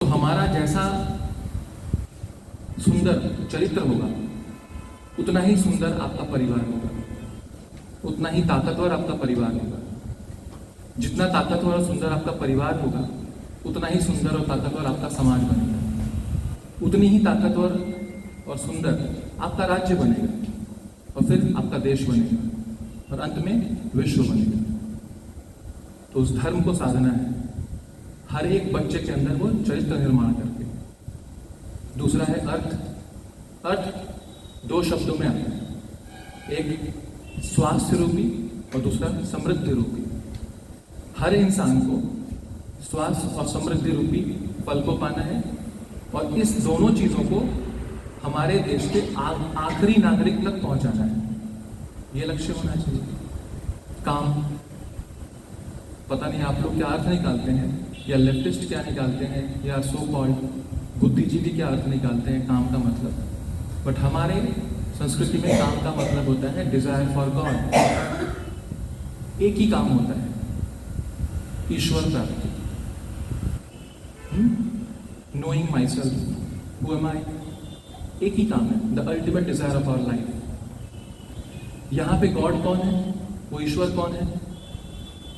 हमारा जैसा सुंदर चरित्र होगा उतना ही सुंदर आपका परिवार होगा, उतना ही ताकतवर आपका परिवार होगा। जितना ताकतवर और सुंदर आपका परिवार होगा उतना ही सुंदर और ताकतवर आपका समाज बनेगा, उतनी ही ताकतवर और सुंदर आपका राज्य बनेगा और फिर आपका देश बनेगा और अंत में विश्व बनेगा। तो उस धर्म को साधना है हर एक बच्चे के अंदर वो चरित्र निर्माण करके। दूसरा है अर्थ। अर्थ दो शब्दों में आता है, एक स्वास्थ्य रूपी और दूसरा समृद्धि रूपी। हर इंसान को स्वास्थ्य और समृद्धि रूपी फल को पाना है और इस दोनों चीजों को हमारे देश के आखिरी नागरिक तक पहुंचाना है। ये लक्ष्य होना चाहिए। काम, पता नहीं आप लोग क्या अर्थ निकालते हैं या लेफ्टिस्ट क्या निकालते हैं या सो कॉल्ड बुद्धिजीवी क्या अर्थ निकालते हैं काम का मतलब, बट हमारे संस्कृति में काम का मतलब होता है डिजायर फॉर गॉड। एक ही काम होता है, ईश्वर प्राप्ति, knowing myself, who am I. एक ही काम है, the ultimate desire of our life. यहाँ पे गॉड कौन है, वो ईश्वर कौन है?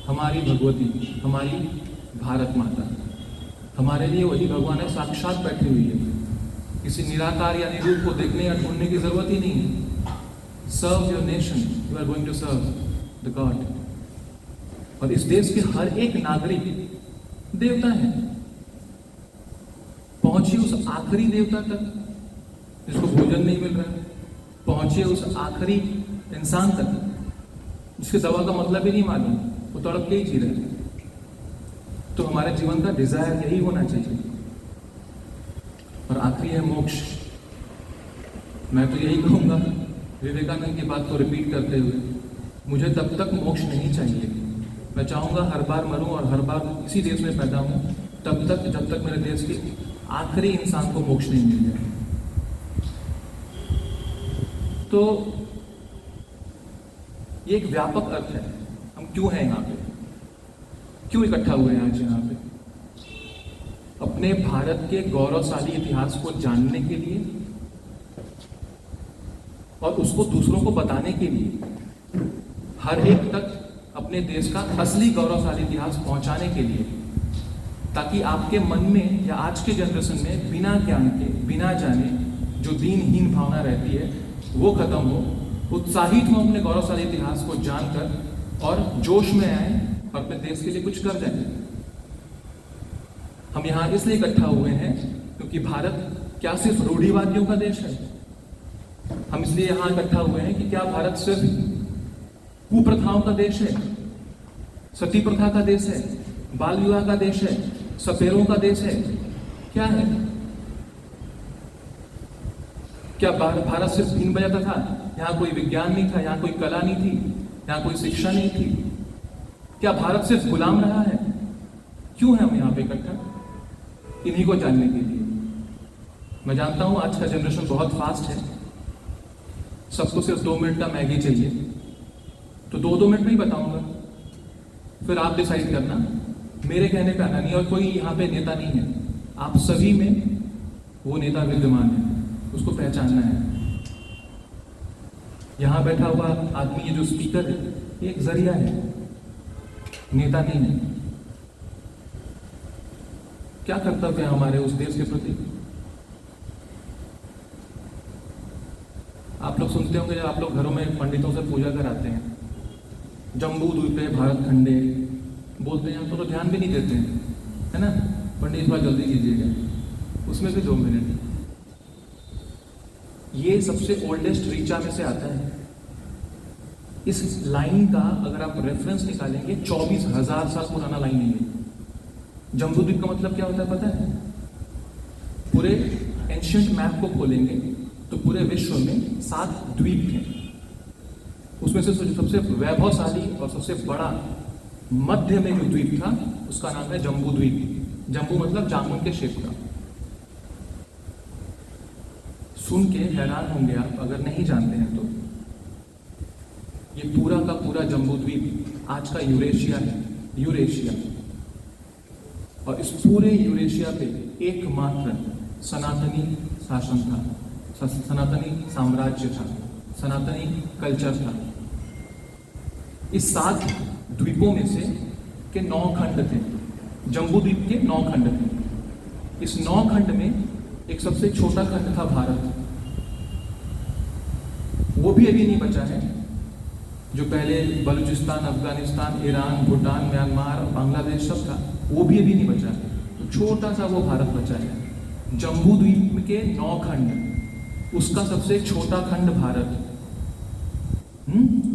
हमारी भगवती, हमारी भारत माता। हमारे लिए वही भगवान है, साक्षात बैठी हुई है। किसी निराकार या निरूप को देखने या ढूंढने की जरूरत ही नहीं है। Serve your nation, you are going to serve the god. और इस देश के हर एक नागरिक देवता है। पहुंचिए उस आखिरी देवता तक जिसको भोजन नहीं मिल रहा है, पहुंचिए उस आखिरी इंसान तक जिसके दवा का मतलब ही नहीं मालूम, वो तड़प के ही जी रहे हैं। तो हमारे जीवन का डिजायर यही होना चाहिए। और आखिरी है मोक्ष। मैं तो यही कहूंगा विवेकानंद की बात को रिपीट करते हुए, मुझे तब तक मोक्ष नहीं चाहिए। मैं चाहूंगा हर बार मरूं और हर बार इसी देश में पैदा हूं तब तक जब तक मेरे देश के आखिरी इंसान को मोक्ष नहीं मिल जाए। तो ये एक व्यापक अर्थ है। हम क्यों हैं यहाँ पे, क्यों इकट्ठा हुए हैं आज यहाँ पे? अपने भारत के गौरवशाली इतिहास को जानने के लिए और उसको दूसरों को बताने के लिए, हर एक तक अपने देश का असली गौरवशाली इतिहास पहुंचाने के लिए, ताकि आपके मन में या आज के जनरेशन में बिना ज्ञान के, बिना जाने जो दीनहीन भावना रहती है वो खत्म हो, उत्साहित हो अपने गौरवशाली इतिहास को जानकर और जोश में आए और अपने देश के लिए कुछ कर जाए। हम यहाँ इसलिए इकट्ठा हुए हैं क्योंकि भारत क्या सिर्फ रूढ़िवादियों का देश है? हम इसलिए यहाँ इकट्ठा हुए हैं कि क्या भारत सिर्फ कुप्रथाओं का देश है, सती प्रथा का देश है, बाल विवाह का देश है, सपेरों का देश है? क्या है? क्या भारत सिर्फ बीन बजाता था? यहाँ कोई विज्ञान नहीं था, यहाँ कोई कला नहीं थी, यहाँ कोई शिक्षा नहीं थी? क्या भारत सिर्फ गुलाम रहा है? क्यों है हम यहाँ पे इकट्ठा? इन्हीं को जानने के लिए। मैं जानता हूं आज का जनरेशन बहुत फास्ट है, सबको सिर्फ 2 मिनट का मैगी चाहिए, तो 2-2 मिनट में ही बताऊंगा, फिर आप डिसाइड करना। मेरे कहने पे आना नहीं। और कोई यहाँ पे नेता नहीं है, आप सभी में वो नेता विद्यमान है, उसको पहचानना है। यहां बैठा हुआ आदमी, ये जो स्पीकर है, ये एक जरिया है, नेता नहीं है। क्या कर्तव्य है हमारे उस देश के प्रति? आप लोग सुनते होंगे जब आप लोग घरों में पंडितों से पूजा कराते हैं, जम्बू द्वीपे भारत खंडे बोलते हैं, तो ध्यान भी नहीं देते हैं, है ना? पंडित थोड़ा जल्दी कीजिएगा, उसमें भी 2 मिनट। ये सबसे ओल्डेस्ट ऋचा में से आता है। इस लाइन का अगर आप रेफरेंस निकालेंगे 24,000 साल पुराना लाइन है ये। जम्बूद्वीप का मतलब क्या होता है पता है? पूरे एंशिएंट मैप को खोलेंगे तो पूरे विश्व में 7 द्वीप हैं। उसमें से सबसे वैभवशाली और सबसे बड़ा मध्य में जो द्वीप था उसका नाम है जम्बू द्वीप। जम्बू मतलब जामुन के शेप का। सुन के हैरान होंगे आप अगर नहीं जानते हैं तो। ये पूरा का पूरा जम्बू द्वीप आज का यूरेशिया है, यूरेशिया। और इस पूरे यूरेशिया पे एकमात्र सनातनी शासन था, सनातनी साम्राज्य था, सनातनी कल्चर था। इस 7 द्वीपों में से के 9 खंड थे, जम्बू द्वीप के 9 खंड थे। इस 9 खंड में एक सबसे छोटा खंड था भारत, वो भी अभी नहीं बचा है। जो पहले बलूचिस्तान, अफगानिस्तान, ईरान, भूटान, म्यांमार, बांग्लादेश सब था, वो भी अभी नहीं बचा है। तो छोटा सा वो भारत बचा है। जम्बू द्वीप के 9 खंड, उसका सबसे छोटा खंड भारत,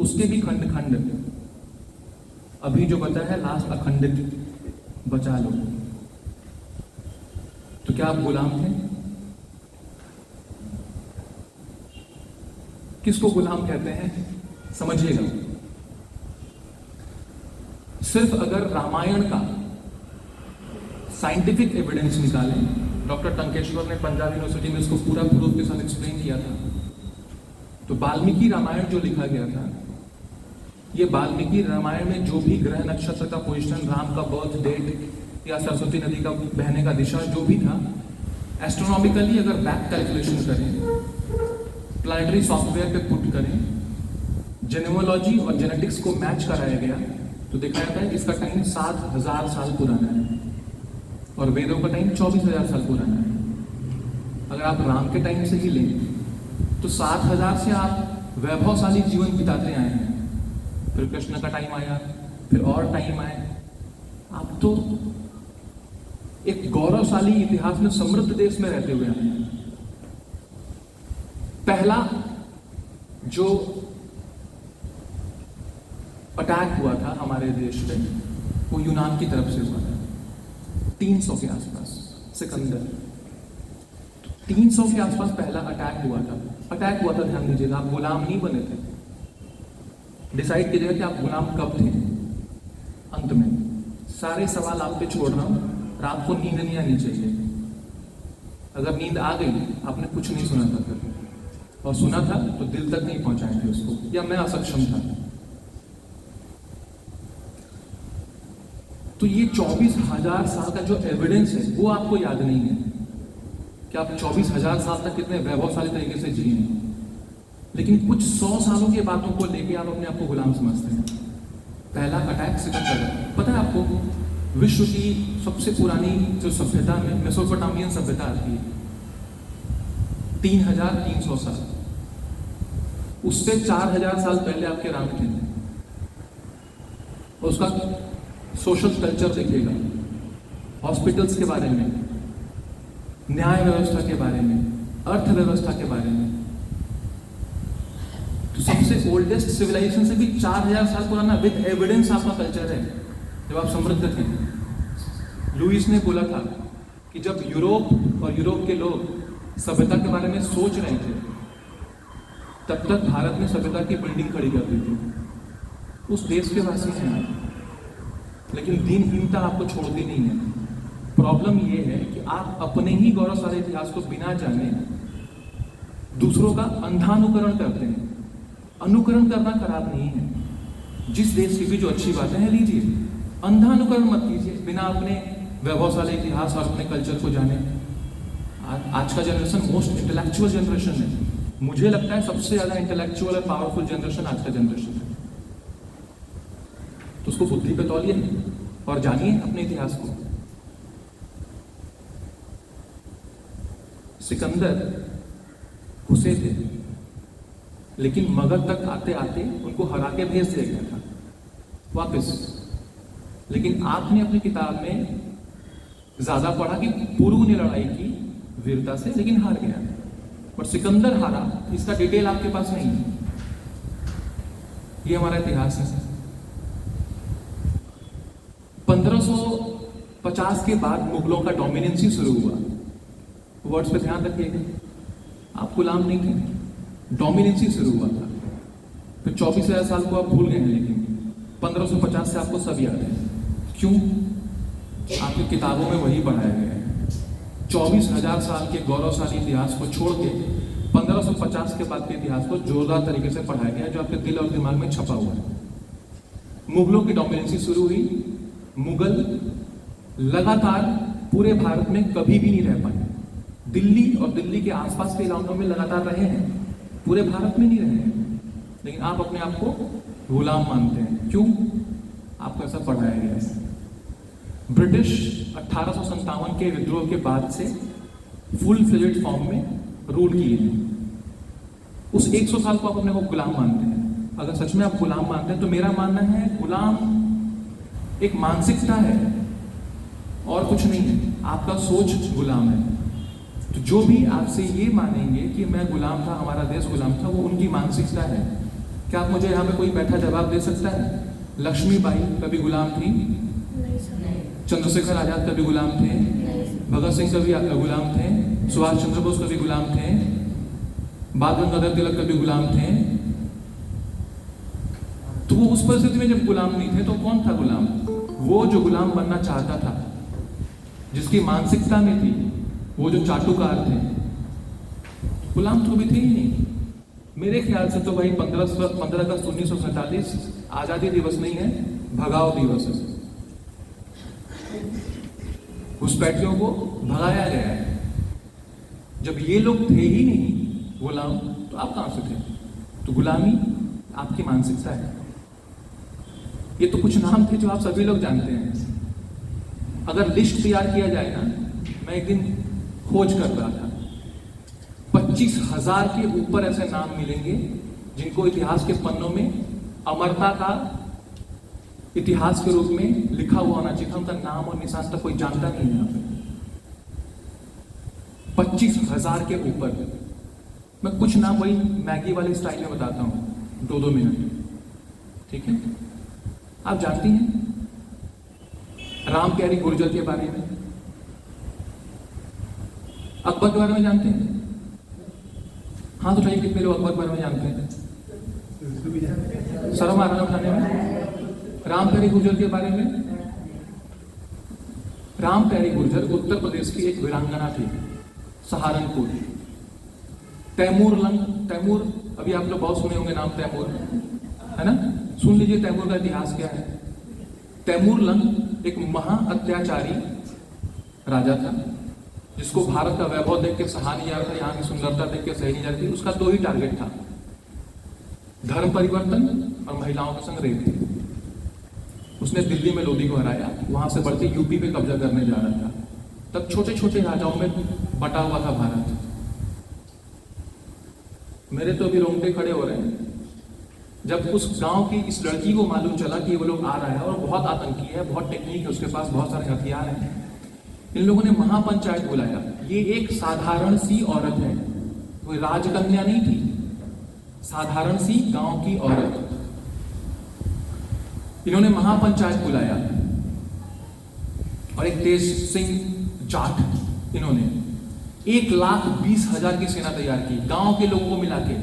उसके भी खंड खंड। अभी जो बचा है लास्ट अखंडित बचा लो। तो क्या आप गुलाम थे? किसको गुलाम कहते हैं समझिएगा। सिर्फ अगर रामायण का साइंटिफिक एविडेंस निकालें, डॉक्टर टंकेश्वर ने पंजाब यूनिवर्सिटी में इसको पूरा प्रूफ के साथ एक्सप्लेन किया था। तो वाल्मीकि रामायण जो लिखा गया था, ये वाल्मीकि रामायण में जो भी ग्रह नक्षत्र का पोजीशन, राम का बर्थ डेट या सरस्वती नदी का बहने का दिशा जो भी था, एस्ट्रोनॉमिकली अगर बैक कैलकुलेशन करें, प्लानिटरी सॉफ्टवेयर पे पुट करें, जेनेमोलॉजी और जेनेटिक्स को मैच कराया गया, तो देखा जाता है इसका टाइम 7000 साल पुराना है और वेदों का टाइम 24,000 साल पुराना है। अगर आप राम के टाइम से ही लें तो 7000 से आप वैभवशाली जीवन बिताते आए हैं। फिर कृष्ण का टाइम आया, फिर और टाइम आए, आप तो एक गौरवशाली इतिहास में समृद्ध देश में रहते हुए आए हैं। पहला जो अटैक हुआ था हमारे देश पे, वो यूनान की तरफ से हुआ था 300 के आसपास, सिकंदर। 300 के आसपास पहला अटैक हुआ था, ध्यान दीजिएगा। आप गुलाम नहीं बने थे। डिसाइड कीजिएगा कि आप गुलाम कब थे। अंत में सारे सवाल आप पे छोड़ रहा हूं, रात को नींद नहीं आनी चाहिए। अगर नींद आ गई, आपने कुछ नहीं सुना था फिर, और सुना था तो दिल तक नहीं पहुंचाए थे उसको, या मैं असक्षम था। तो ये 24,000 साल का जो एविडेंस है वो आपको याद नहीं है कि आप 24,000 साल तक कितने वैभवशाली तरीके से जिए हैं। लेकिन कुछ 100 सालों की बातों को लेके आप अपने आप को गुलाम समझते हैं। पहला अटैक सिकंदर। पता है आपको विश्व की सबसे पुरानी जो सभ्यता में मेसोपोटामियन सभ्यता आती है 3,300 साल, उससे 4,000 साल पहले आपके राम थे। उसका सोशल कल्चर देखिएगा, हॉस्पिटल्स के बारे में, न्याय व्यवस्था के बारे में, अर्थव्यवस्था के बारे में। तो सबसे ओल्डेस्ट सिविलाइजेशन से भी 4,000 साल पुराना विद एविडेंस आपका कल्चर है जब आप समृद्ध थे। लुईस ने बोला था कि जब यूरोप और यूरोप के लोग सभ्यता के बारे में सोच रहे थे, तब तक भारत में सभ्यता की बिल्डिंग खड़ी कर दी थी। उस देश के वासी हैं आप, लेकिन दीनहीनता आपको छोड़ती नहीं है। प्रॉब्लम ये है कि आप अपने ही गौरवशाली इतिहास को बिना जाने दूसरों का अंधानुकरण करते हैं। अनुकरण करना खराब नहीं है, जिस देश की भी जो अच्छी बातें हैं लीजिए, अंधानुकरण मत कीजिए बिना अपने वैभवशाली इतिहास और अपने कल्चर को जाने। आज का जनरेशन मोस्ट इंटेलेक्चुअल जनरेशन है। मुझे लगता है सबसे ज्यादा इंटेलेक्चुअल और पावरफुल जनरेशन आज का जनरेशन है। तो उसको बुद्धि पे तौलिए और जानिए अपने इतिहास को। सिकंदर घुसे थे, लेकिन मगध तक आते आते उनको हरा के भेज दिया गया था वापस। लेकिन आपने अपनी किताब में ज्यादा पढ़ा कि पुरु ने लड़ाई की वीरता से, लेकिन हार गया। और सिकंदर हारा, इसका डिटेल आपके पास नहीं है। ये हमारा इतिहास है। 1550 के बाद मुगलों का डोमिनेंसी शुरू हुआ। वर्ड्स पे ध्यान रखिएगा, आप गुलाम नहीं थे, डोमिनेंसी शुरू हुआ था। फिर 24,000 साल को आप भूल गए हैं, लेकिन 1550 से आपको सब याद है। क्यों? आपकी किताबों में वही पढ़ाया गया है। 24,000 साल के गौरवशाली इतिहास को छोड़ के 1550 के बाद के इतिहास को जोरदार तरीके से पढ़ाया गया, जो आपके दिल और दिमाग में छपा हुआ है। मुगलों की डोमिनेंसी शुरू हुई। मुगल लगातार पूरे भारत में कभी भी नहीं रह पाए। दिल्ली और दिल्ली के आसपास के इलाकों में लगातार रहे हैं, पूरे भारत में नहीं रहे हैं। लेकिन आप अपने आप को गुलाम मानते हैं, क्यों? आपको ऐसा पढ़ाया गया है। ब्रिटिश 1857 के विद्रोह के बाद से फुल फ्लेजेड फॉर्म में रूल किए हैं। उस 100 साल को आप अपने को गुलाम मानते हैं। अगर सच में आप गुलाम मानते हैं तो मेरा मानना है गुलाम एक मानसिकता है और कुछ नहीं है। आपका सोच गुलाम है। तो जो भी आपसे ये मानेंगे कि मैं गुलाम था, हमारा देश गुलाम था, वो उनकी मानसिकता है। क्या आप मुझे यहाँ पे कोई बैठा जवाब दे सकता है? लक्ष्मीबाई कभी गुलाम थी? चंद्रशेखर आजाद कभी गुलाम थे? भगत सिंह कभी गुलाम थे? सुभाष चंद्र बोस कभी गुलाम थे? बाल गंगाधर तिलक कभी गुलाम थे? तो वो उस परिस्थिति में जब गुलाम नहीं थे तो कौन था गुलाम? वो जो गुलाम बनना चाहता था, जिसकी मानसिकता में थी, वो जो चाटुकार थे, गुलाम तो भी थे ही नहीं। मेरे ख्याल से तो भाई 15 अगस्त 1947 आजादी दिवस नहीं है, भगाओ दिवस है। घुसपैठियों को भगाया गया है। जब ये लोग थे ही नहीं गुलाम, तो आप कहां से थे? तो गुलामी आपकी मानसिकता है। ये तो कुछ नाम थे जो आप सभी लोग जानते हैं। अगर लिस्ट तैयार किया जाए ना, मैं एक दिन खोज कर रहा था, 25,000 के ऊपर ऐसे नाम मिलेंगे जिनको इतिहास के पन्नों में अमरता का इतिहास के रूप में लिखा हुआ होना चाहिए था। उनका नाम और निशान तक कोई जानता नहीं है यहाँ पे। 25,000 के ऊपर। मैं कुछ नाम वही मैगी वाले स्टाइल में बताता हूँ, 2-2 मिनट, ठीक है? आप जानती हैं राम प्यारी गुर्जर के बारे में? अकबर के बारे में जानते हैं? हाँ तो चाहिए, कितने लोग अकबर के बारे में जानते हैं? शर्म आ रहा है उठाने में। राम प्यारी गुर्जर के बारे में? राम प्यारी गुर्जर उत्तर प्रदेश की एक वीरांगना थी, सहारनपुर। तैमूर, अभी आप लोग बहुत सुने होंगे नाम तैमूर, है ना? सुन लीजिए तैमूर का इतिहास क्या है। तैमूर लंग एक महा अत्याचारी राजा था, जिसको भारत का वैभव देख के सहा नहीं जा रहा था, यहाँ की सुंदरता देख के सही नहीं जा रही थी। उसका 2 ही टारगेट था, धर्म परिवर्तन और महिलाओं के संग रेप। उसने दिल्ली में लोधी को हराया, वहां से बढ़ते यूपी पे कब्जा करने जा रहा था। तब छोटे छोटे राजाओं में बटा हुआ था भारत। मेरे तो अभी रोंगटे खड़े हो रहे हैं जब उस गांव की इस लड़की को मालूम चला कि वो लोग आ रहा है और बहुत आतंकी है, बहुत टेक्निक है, उसके पास बहुत सारे हथियार हैं। इन लोगों ने महापंचायत बुलाया। ये एक साधारण सी औरत है, कोई राजकन्या नहीं थी, साधारण सी गांव की औरत। इन्होंने महापंचायत बुलाया और एक तेज सिंह जाट इन्होंने 1,20,000 की सेना तैयार की, गांव के लोगों को मिला के।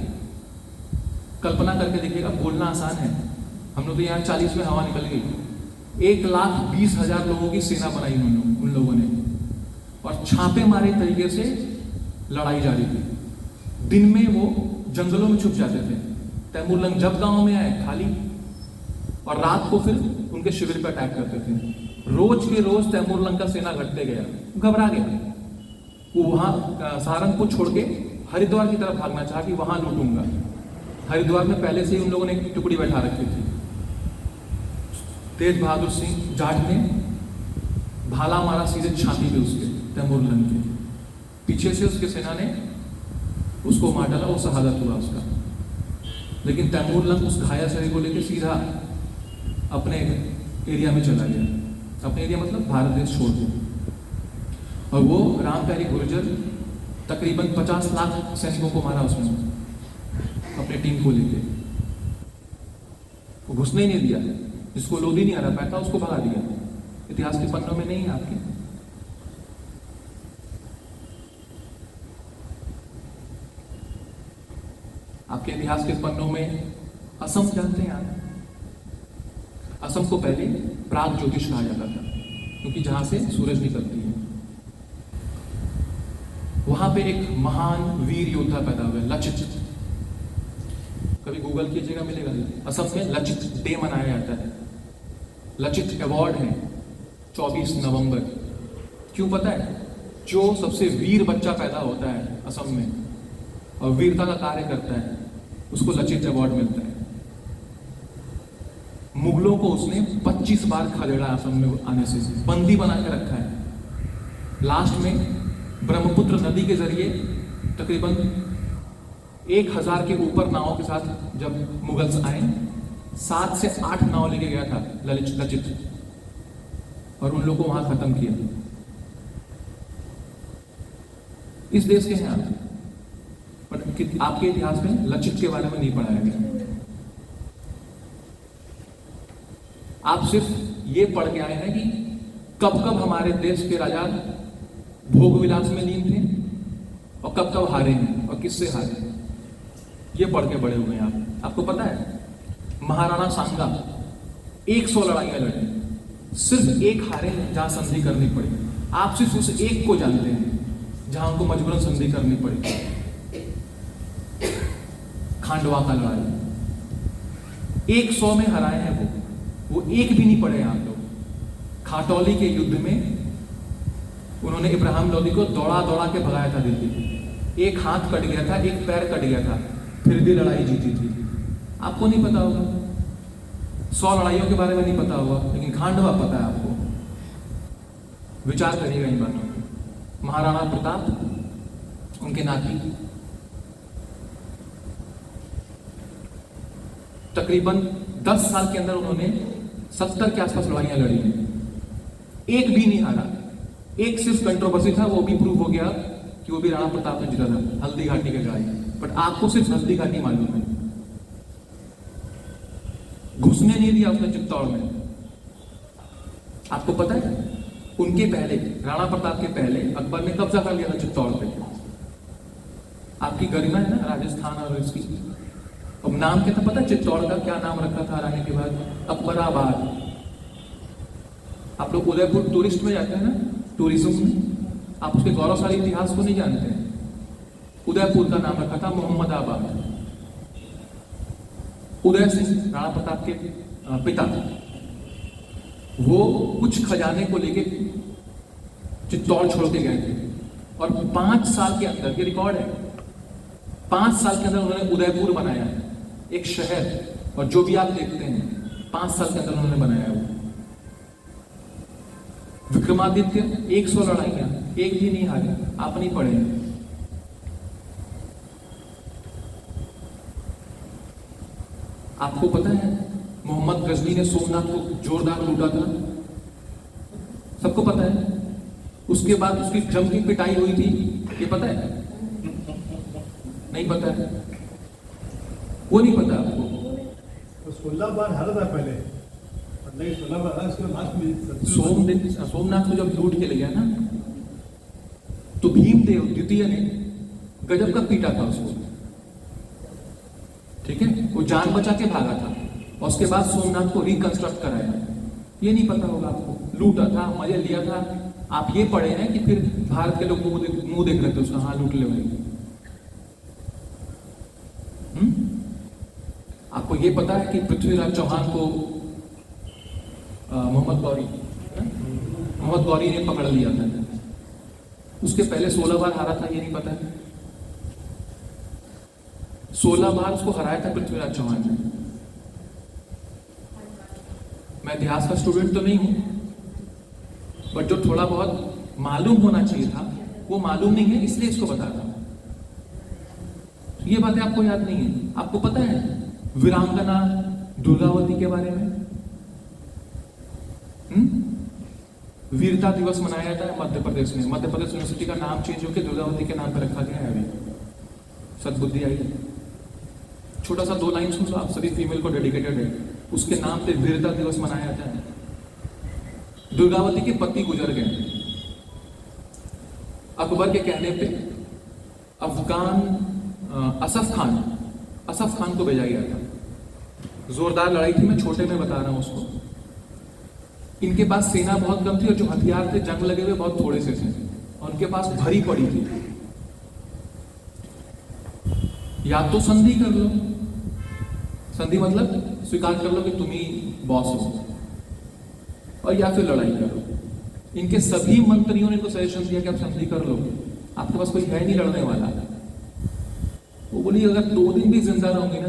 कल्पना करके देखिएगा, बोलना आसान है, हम लोग तो यहाँ 40 में हवा निकल गई। 1,20,000 लोगों की सेना बनाई उन लोगों ने, और छापे मारे तरीके से लड़ाई जारी थी। दिन में वो जंगलों में छुप जाते थे। तैमूर लंग जब गांव में आए खाली, और रात को फिर उनके शिविर पर अटैक करते थे। रोज के रोज तैमूर लंग का सेना घटते गया, घबरा गया। वो वहां सहारनपुर छोड़ के हरिद्वार की तरफ भागना चाहा कि वहां लूटूंगा। हरिद्वार में पहले से ही उन लोगों ने एक टुकड़ी बैठा रखी थी। तेज बहादुर सिंह जाट ने भाला मारा सीधे छाती पे उसके, तैमूर लंग के। पीछे से उसके सेना ने उसको मार डाला, वो शहादत हुआ उसका। लेकिन तैमूर लंग उस घायल शरीर को लेकर सीधा अपने एरिया में चला गया। अपने एरिया मतलब भारत देश छोड़ दिया। और वो राम प्यारी गुर्जर तकरीबन 50 लाख सैनिकों को मारा उसने, अपने टीम को लेके। वो घुसने ही नहीं दिया, जिसको लोधी नहीं हरा पाया था उसको भगा दिया। इतिहास के पन्नों में नहीं है आपके। आपके इतिहास के पन्नों में असम जानते हैं आप? असम को पहले प्राग ज्योतिष कहा जाता था, क्योंकि जहां से सूरज निकलती है। वहां पे एक महान वीर योद्धा पैदा हुए, लचित। कभी गूगल कीजिएगा, मिलेगा। असम में लचित डे मनाया जाता है। लचित अवार्ड है 24 नवंबर। क्यों पता है? जो सबसे वीर बच्चा पैदा होता है असम में और वीरता का कार्य करता है, उसको लचित अवार्ड मिलता है। मुगलों को उसने 25 बार खदेड़ा असम में आने से, बंदी बना के रखा है। लास्ट में ब्रह्मपुत्र नदी के जरिए तकरीबन 1000 के ऊपर नावों के साथ जब मुगल्स आए, 7 से 8 नाव लेके गया था लचित, और उन लोगों को वहां खत्म किया। इस देश के हैं आप, पर आपके इतिहास में लचित के बारे में नहीं पढ़ाया गया। आप सिर्फ ये पढ़ के आए हैं कि कब कब हमारे देश के राजा भोग विलास में लीन थे और कब कब हारे हैं और किससे हारे हैं, ये पढ़ के बड़े हुए हैं आप। आपको पता है महाराणा सांगा 100 लड़ाइयां लड़े, सिर्फ एक हारे जहां संधि करनी पड़ी। आप सिर्फ उस एक को जानते हैं जहां उनको मजबूरन संधि करनी पड़ी, खांडवा का लड़ाई। 100 में हराए हैं वो एक भी नहीं पड़े आप लोग। खाटौली के युद्ध में उन्होंने इब्राहिम लोदी को दौड़ा दौड़ा के भगाया था दिल्ली। एक हाथ कट गया था, एक पैर कट गया था, फिर भी लड़ाई जीती थी। आपको नहीं पता होगा, 100 लड़ाइयों के बारे में नहीं पता होगा, लेकिन खांडवा पता है आपको। विचार करिएगा इन बातों पर। महाराणा प्रताप, उनके नाती, तकरीबन 10 साल के अंदर उन्होंने 70 के आसपास लड़ाइयां लड़ी हैं, एक भी नहीं हारा। एक सिर्फ कंट्रोवर्सी था, वो भी प्रूव हो गया कि वो भी राणा प्रताप ने जीता था, हल्दी घाटी के लड़ाई। बट आपको सिर्फ हल्दी घाटी मालूम है, घुसने नहीं दिया उसने चित्तौड़ में। आपको पता है उनके पहले, राणा प्रताप के पहले अकबर ने कब्जा कर लिया था चित्तौड़ पे। आपकी गरिमा है ना राजस्थान और इसकी। अब नाम क्या था पता है चित्तौड़ का? क्या नाम रखा था हराने के बाद? अकबराबाद। आप लोग उदयपुर टूरिस्ट में जाते हैं ना, टूरिज्म में, आप उसके गौरवशाली इतिहास को नहीं जानते हैं। उदयपुर का नाम रखा था मोहम्मदाबाद। उदय सिंह राणा प्रताप के पिता, वो कुछ खजाने को लेके चित्तौड़ छोड़ के गए थे और 5 साल के अंदर, ये रिकॉर्ड है, 5 साल के अंदर उन्होंने उदयपुर बनाया, एक शहर। और जो भी आप देखते हैं 5 साल के अंदर उन्होंने बनाया वो। विक्रमादित्य 100 लड़ाइयां, एक भी नहीं हारे। आप नहीं पढ़े? आपको पता है मोहम्मद गजनी ने सोमनाथ को जोरदार लूटा था, सबको पता है। उसके बाद उसकी ड्रम की पिटाई हुई थी, ये पता है? नहीं पता है? वो नहीं पता आपको? 16 बार हारा था पहले, नहीं 16 बार हारा, उसके लास्ट में सोमनाथ को जब लूट के ले गया ना, तो भीमदेव द्वितीय ने गजब का पीटा था उसको, ठीक है? वो जान बचा के भागा था और उसके बाद सोमनाथ को रिकंस्ट्रक्ट कराया। ये नहीं पता होगा आपको? लूटा था, मजे लिया था। आप ये पढ़े हैं कि फिर भारत के लोग मुंह देख रहे थे उसका, हाँ लूट ले भाई। आपको ये पता है कि पृथ्वीराज चौहान को मोहम्मद गौरी ने पकड़ लिया था? उसके पहले 16 बार हारा था, ये नहीं पता है? 16 बार उसको हराया था पृथ्वीराज चौहान ने। मैं इतिहास का स्टूडेंट तो नहीं हूं, बट जो थोड़ा बहुत मालूम होना चाहिए था वो मालूम नहीं है, इसलिए इसको बता रहा हूं। ये बातें आपको याद नहीं है। आपको पता है वीरांगना दुर्गावती के बारे में? वीरता दिवस मनाया जाता है मध्य प्रदेश में। मध्य प्रदेश यूनिवर्सिटी का नाम चेंज होकर दुर्गावती के नाम पर रखा गया है। अभी सद्बुद्धि आई है। छोटा सा 2 लाइन सुन लो आप, सभी फीमेल को डेडिकेटेड है। उसके नाम पे वीरता दिवस मनाया जाता है। दुर्गावती के पति गुजर गए। अकबर के कहने पे अफगान असफ खान को भेजा गया था। जोरदार लड़ाई थी, मैं छोटे में बता रहा हूं उसको। इनके पास सेना बहुत कम थी और जो हथियार थे जंग लगे हुए बहुत थोड़े से थे और उनके पास भरी पड़ी थी। या तो संधि कर लो, संधि मतलब स्वीकार कर लो कि तुम ही बॉस हो, और या फिर लड़ाई करो। इनके सभी मंत्रियों ने इनको सजेशन दिया कि आप संधि कर लो, आपके पास कोई है नहीं लड़ने वाला। वो बोली अगर 2 दिन भी जिंदा रहूंगी ना,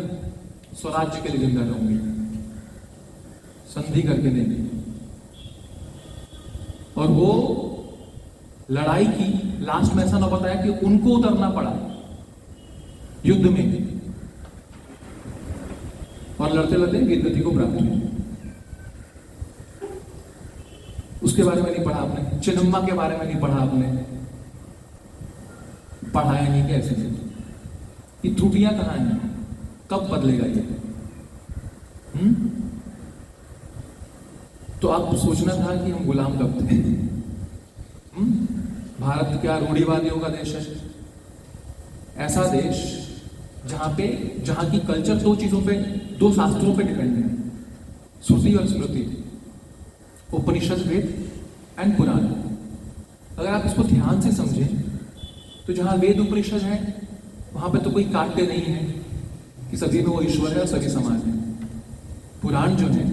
स्वराज्य के लिए जिंदा रहूंगी, संधि करके देंगे। और वो लड़ाई की लास्ट में ऐसा ना बताया कि उनको उतरना पड़ा युद्ध में, और लड़ते लड़ते वीरगति को प्राप्त हुई। उसके बारे में नहीं पढ़ा आपने, चिन्नम्मा के बारे में नहीं पढ़ा आपने, पढ़ाया नहीं कैसे थे, ये त्रुटियां कहां हैं, कब बदलेगा ये? तो आप सोचना था कि हम गुलाम कब थे? भारत क्या रूढ़िवादियों का देश है? ऐसा देश जहां की कल्चर 2 चीजों पे, 2 शास्त्रों पे डिपेंड है, श्रुति और स्मृति, उपनिषद, वेद एंड पुराण। अगर आप इसको ध्यान से समझें तो जहां वेद उपनिषद है वहां पे तो कोई काट्य नहीं है कि सभी में वो ईश्वर है और सभी समान है। पुराण जो है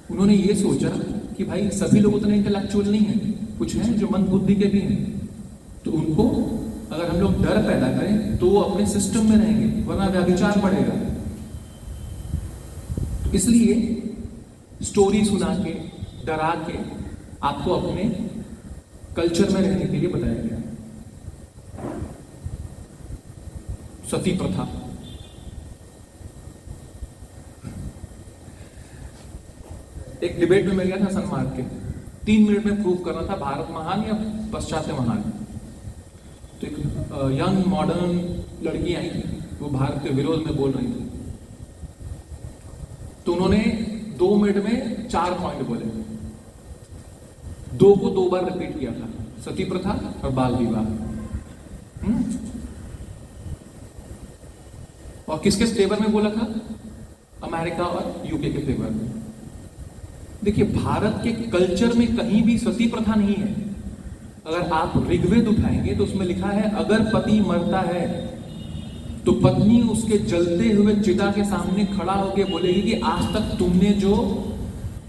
उन्होंने ये सोचा कि भाई सभी लोग उतने इंटेलेक्चुअल नहीं है, कुछ हैं जो मंद बुद्धि के भी हैं, तो उनको अगर हम लोग डर पैदा करें तो वो अपने सिस्टम में रहेंगे, वरना व्यभिचार बढ़ेगा। तो इसलिए स्टोरी सुना के, डरा के आपको अपने कल्चर में रहने के लिए बताया गया। सती प्रथा, एक डिबेट में मैं गया था सनमार्ग के, 3 मिनट में प्रूव करना था भारत महान या पश्चात्य महान। तो एक यंग मॉडर्न लड़की आई थी, वो भारत के विरोध में बोल रही थी, तो उन्होंने 2 मिनट में 4 पॉइंट बोले, 2 को 2 बार रिपीट किया था, सती प्रथा और बाल विवाह। और किसके फेवर में बोला था? अमेरिका और यूके के फेवर में। देखिए, भारत के कल्चर में कहीं भी सती प्रथा नहीं है। अगर आप ऋग्वेद उठाएंगे तो उसमें लिखा है अगर पति मरता है तो पत्नी उसके जलते हुए चिता के सामने खड़ा होकर बोलेगी कि आज तक तुमने जो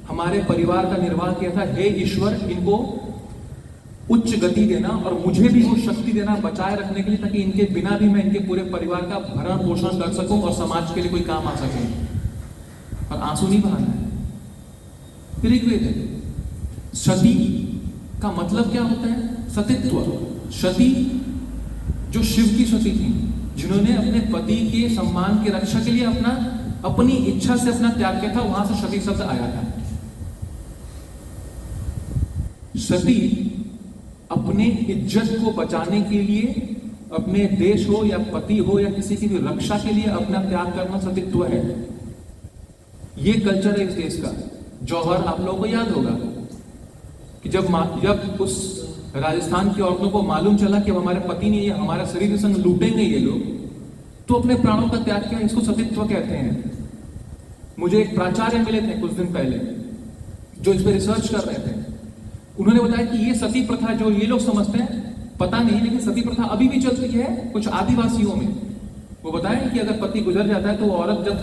हमारे परिवार का निर्वाह किया था, हे ईश्वर, इनको उच्च गति देना और मुझे भी वो शक्ति देना बचाए रखने के लिए, ताकि इनके बिना भी मैं इनके पूरे परिवार का भरण पोषण कर सकूं और समाज के लिए कोई काम आ सके। और आंसू नहीं बहाना है, ऋग्वेद है। सती का मतलब क्या होता है? सतीत्व। सती जो शिव की सती थी, जिन्होंने अपने पति के सम्मान की रक्षा के लिए अपनी इच्छा से अपना त्याग किया था, वहां से सती शब्द आया था। सती अपने इज्जत को बचाने के लिए, अपने देश हो या पति हो या किसी की भी रक्षा के लिए अपना त्याग करना सतीत्व है। ये कल्चर है इस देश का। जौहर आप लोगों को याद होगा कि जब उस राजस्थान की औरतों को मालूम चला कि हमारे पति ने ये हमारा शरीर संग लूटेंगे ये लोग, तो अपने प्राणों का त्याग किया। इसको सतीत्व कहते हैं। मुझे एक प्राचार्य मिले थे कुछ दिन पहले जो इस पर रिसर्च कर रहे थे। उन्होंने बताया कि ये सती प्रथा जो ये लोग समझते हैं, पता नहीं, लेकिन सती प्रथा अभी भी चलती है कुछ आदिवासियों में। वो बताएं कि अगर पति गुजर जाता है तो वो औरत जब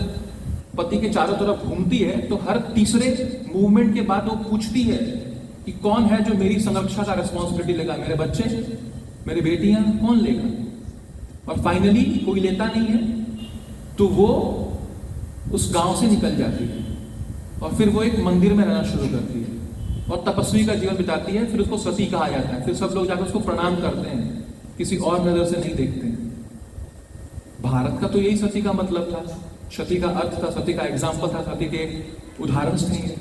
पति के चारों तरफ घूमती है तो हर तीसरे मूवमेंट के बाद वो पूछती है कि कौन है जो मेरी संरक्षा का रिस्पॉन्सिबिलिटी लेगा, मेरे बच्चे, मेरी बेटियां, कौन लेगा? और फाइनली कोई लेता नहीं है तो वो उस गांव से निकल जाती है और फिर वो एक मंदिर में रहना शुरू करती है और तपस्वी का जीवन बिताती है। फिर उसको सती कहा जाता है। फिर सब लोग जाकर उसको प्रणाम करते हैं, किसी और नजर से नहीं देखते। भारत का तो यही सती का मतलब था, सती का अर्थ था, सती का एग्जाम्पल था, सती के उदाहरण थे।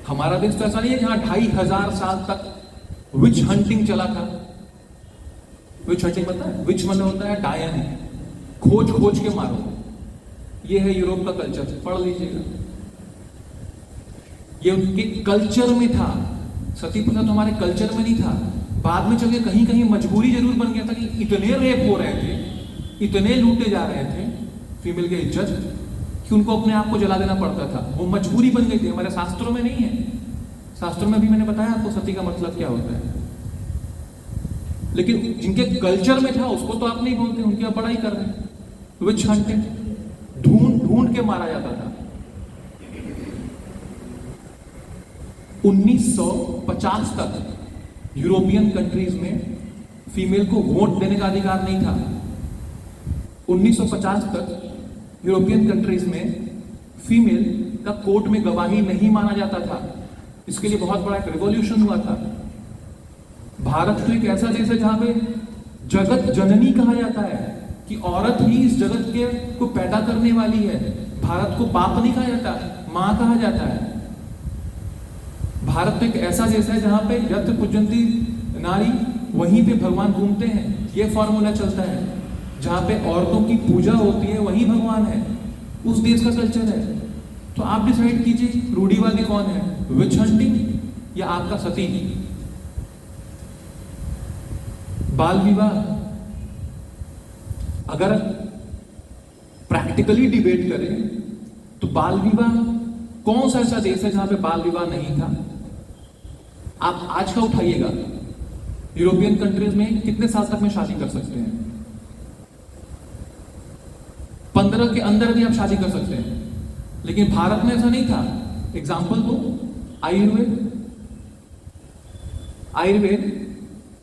हमारा देश तो ऐसा नहीं है जहां 2500 साल तक विच हंटिंग चला था। विच हंटिंग पता है? विच मतलब होता है डायन, खोज खोज के मारो। ये है यूरोप का कल्चर, पढ़ लीजिएगा। ये उनके कल्चर में था। सती प्रथा तो हमारे कल्चर में नहीं था। बाद में चल के कहीं कहीं मजबूरी जरूर बन गया था कि इतने रेप हो रहे थे, इतने लूटे जा रहे थे फीमेल की इज्जत, कि उनको अपने आप को जला देना पड़ता था। वो मजबूरी बन गई थी। हमारे शास्त्रों में नहीं है। शास्त्रों में भी मैंने बताया आपको सती का मतलब क्या होता है, लेकिन जिनके कल्चर में था उसको तो आप नहीं बोलते, उनकी आप बड़ाई कर रहे हैं। विच हंटिंग, ढूंढ ढूंढ के मारा जाता था। 1950 तक यूरोपियन कंट्रीज में फीमेल को वोट देने का अधिकार नहीं था। 1950 तक यूरोपियन कंट्रीज में फीमेल का कोर्ट में गवाही नहीं माना जाता था। इसके लिए बहुत बड़ा एक रिवॉल्यूशन हुआ था। भारत तो एक ऐसा देश है जहां पे जगत जननी कहा जाता है कि औरत ही इस जगत के को पैदा करने वाली है। भारत को बाप नहीं कहा जाता, मां कहा जाता है। भारत तो एक ऐसा देश है जहां पे यत्र पूजन्ति नारी, वहीं पे भगवान घूमते हैं। ये फॉर्मूला चलता है। जहां पे औरतों की पूजा होती है वहीं भगवान है। उस देश का कल्चर है। तो आप डिसाइड कीजिए रूढ़िवादी कौन है, विच हंटिंग या आपका सती। बाल विवाह, अगर प्रैक्टिकली डिबेट करें तो बाल विवाह कौन सा ऐसा देश है जहां पे बाल विवाह नहीं था? आप आज का उठाइएगा, यूरोपियन कंट्रीज में कितने साल तक में शादी कर सकते हैं? 15 के अंदर भी आप शादी कर सकते हैं। लेकिन भारत में ऐसा नहीं था। एग्जाम्पल दो, आयुर्वेद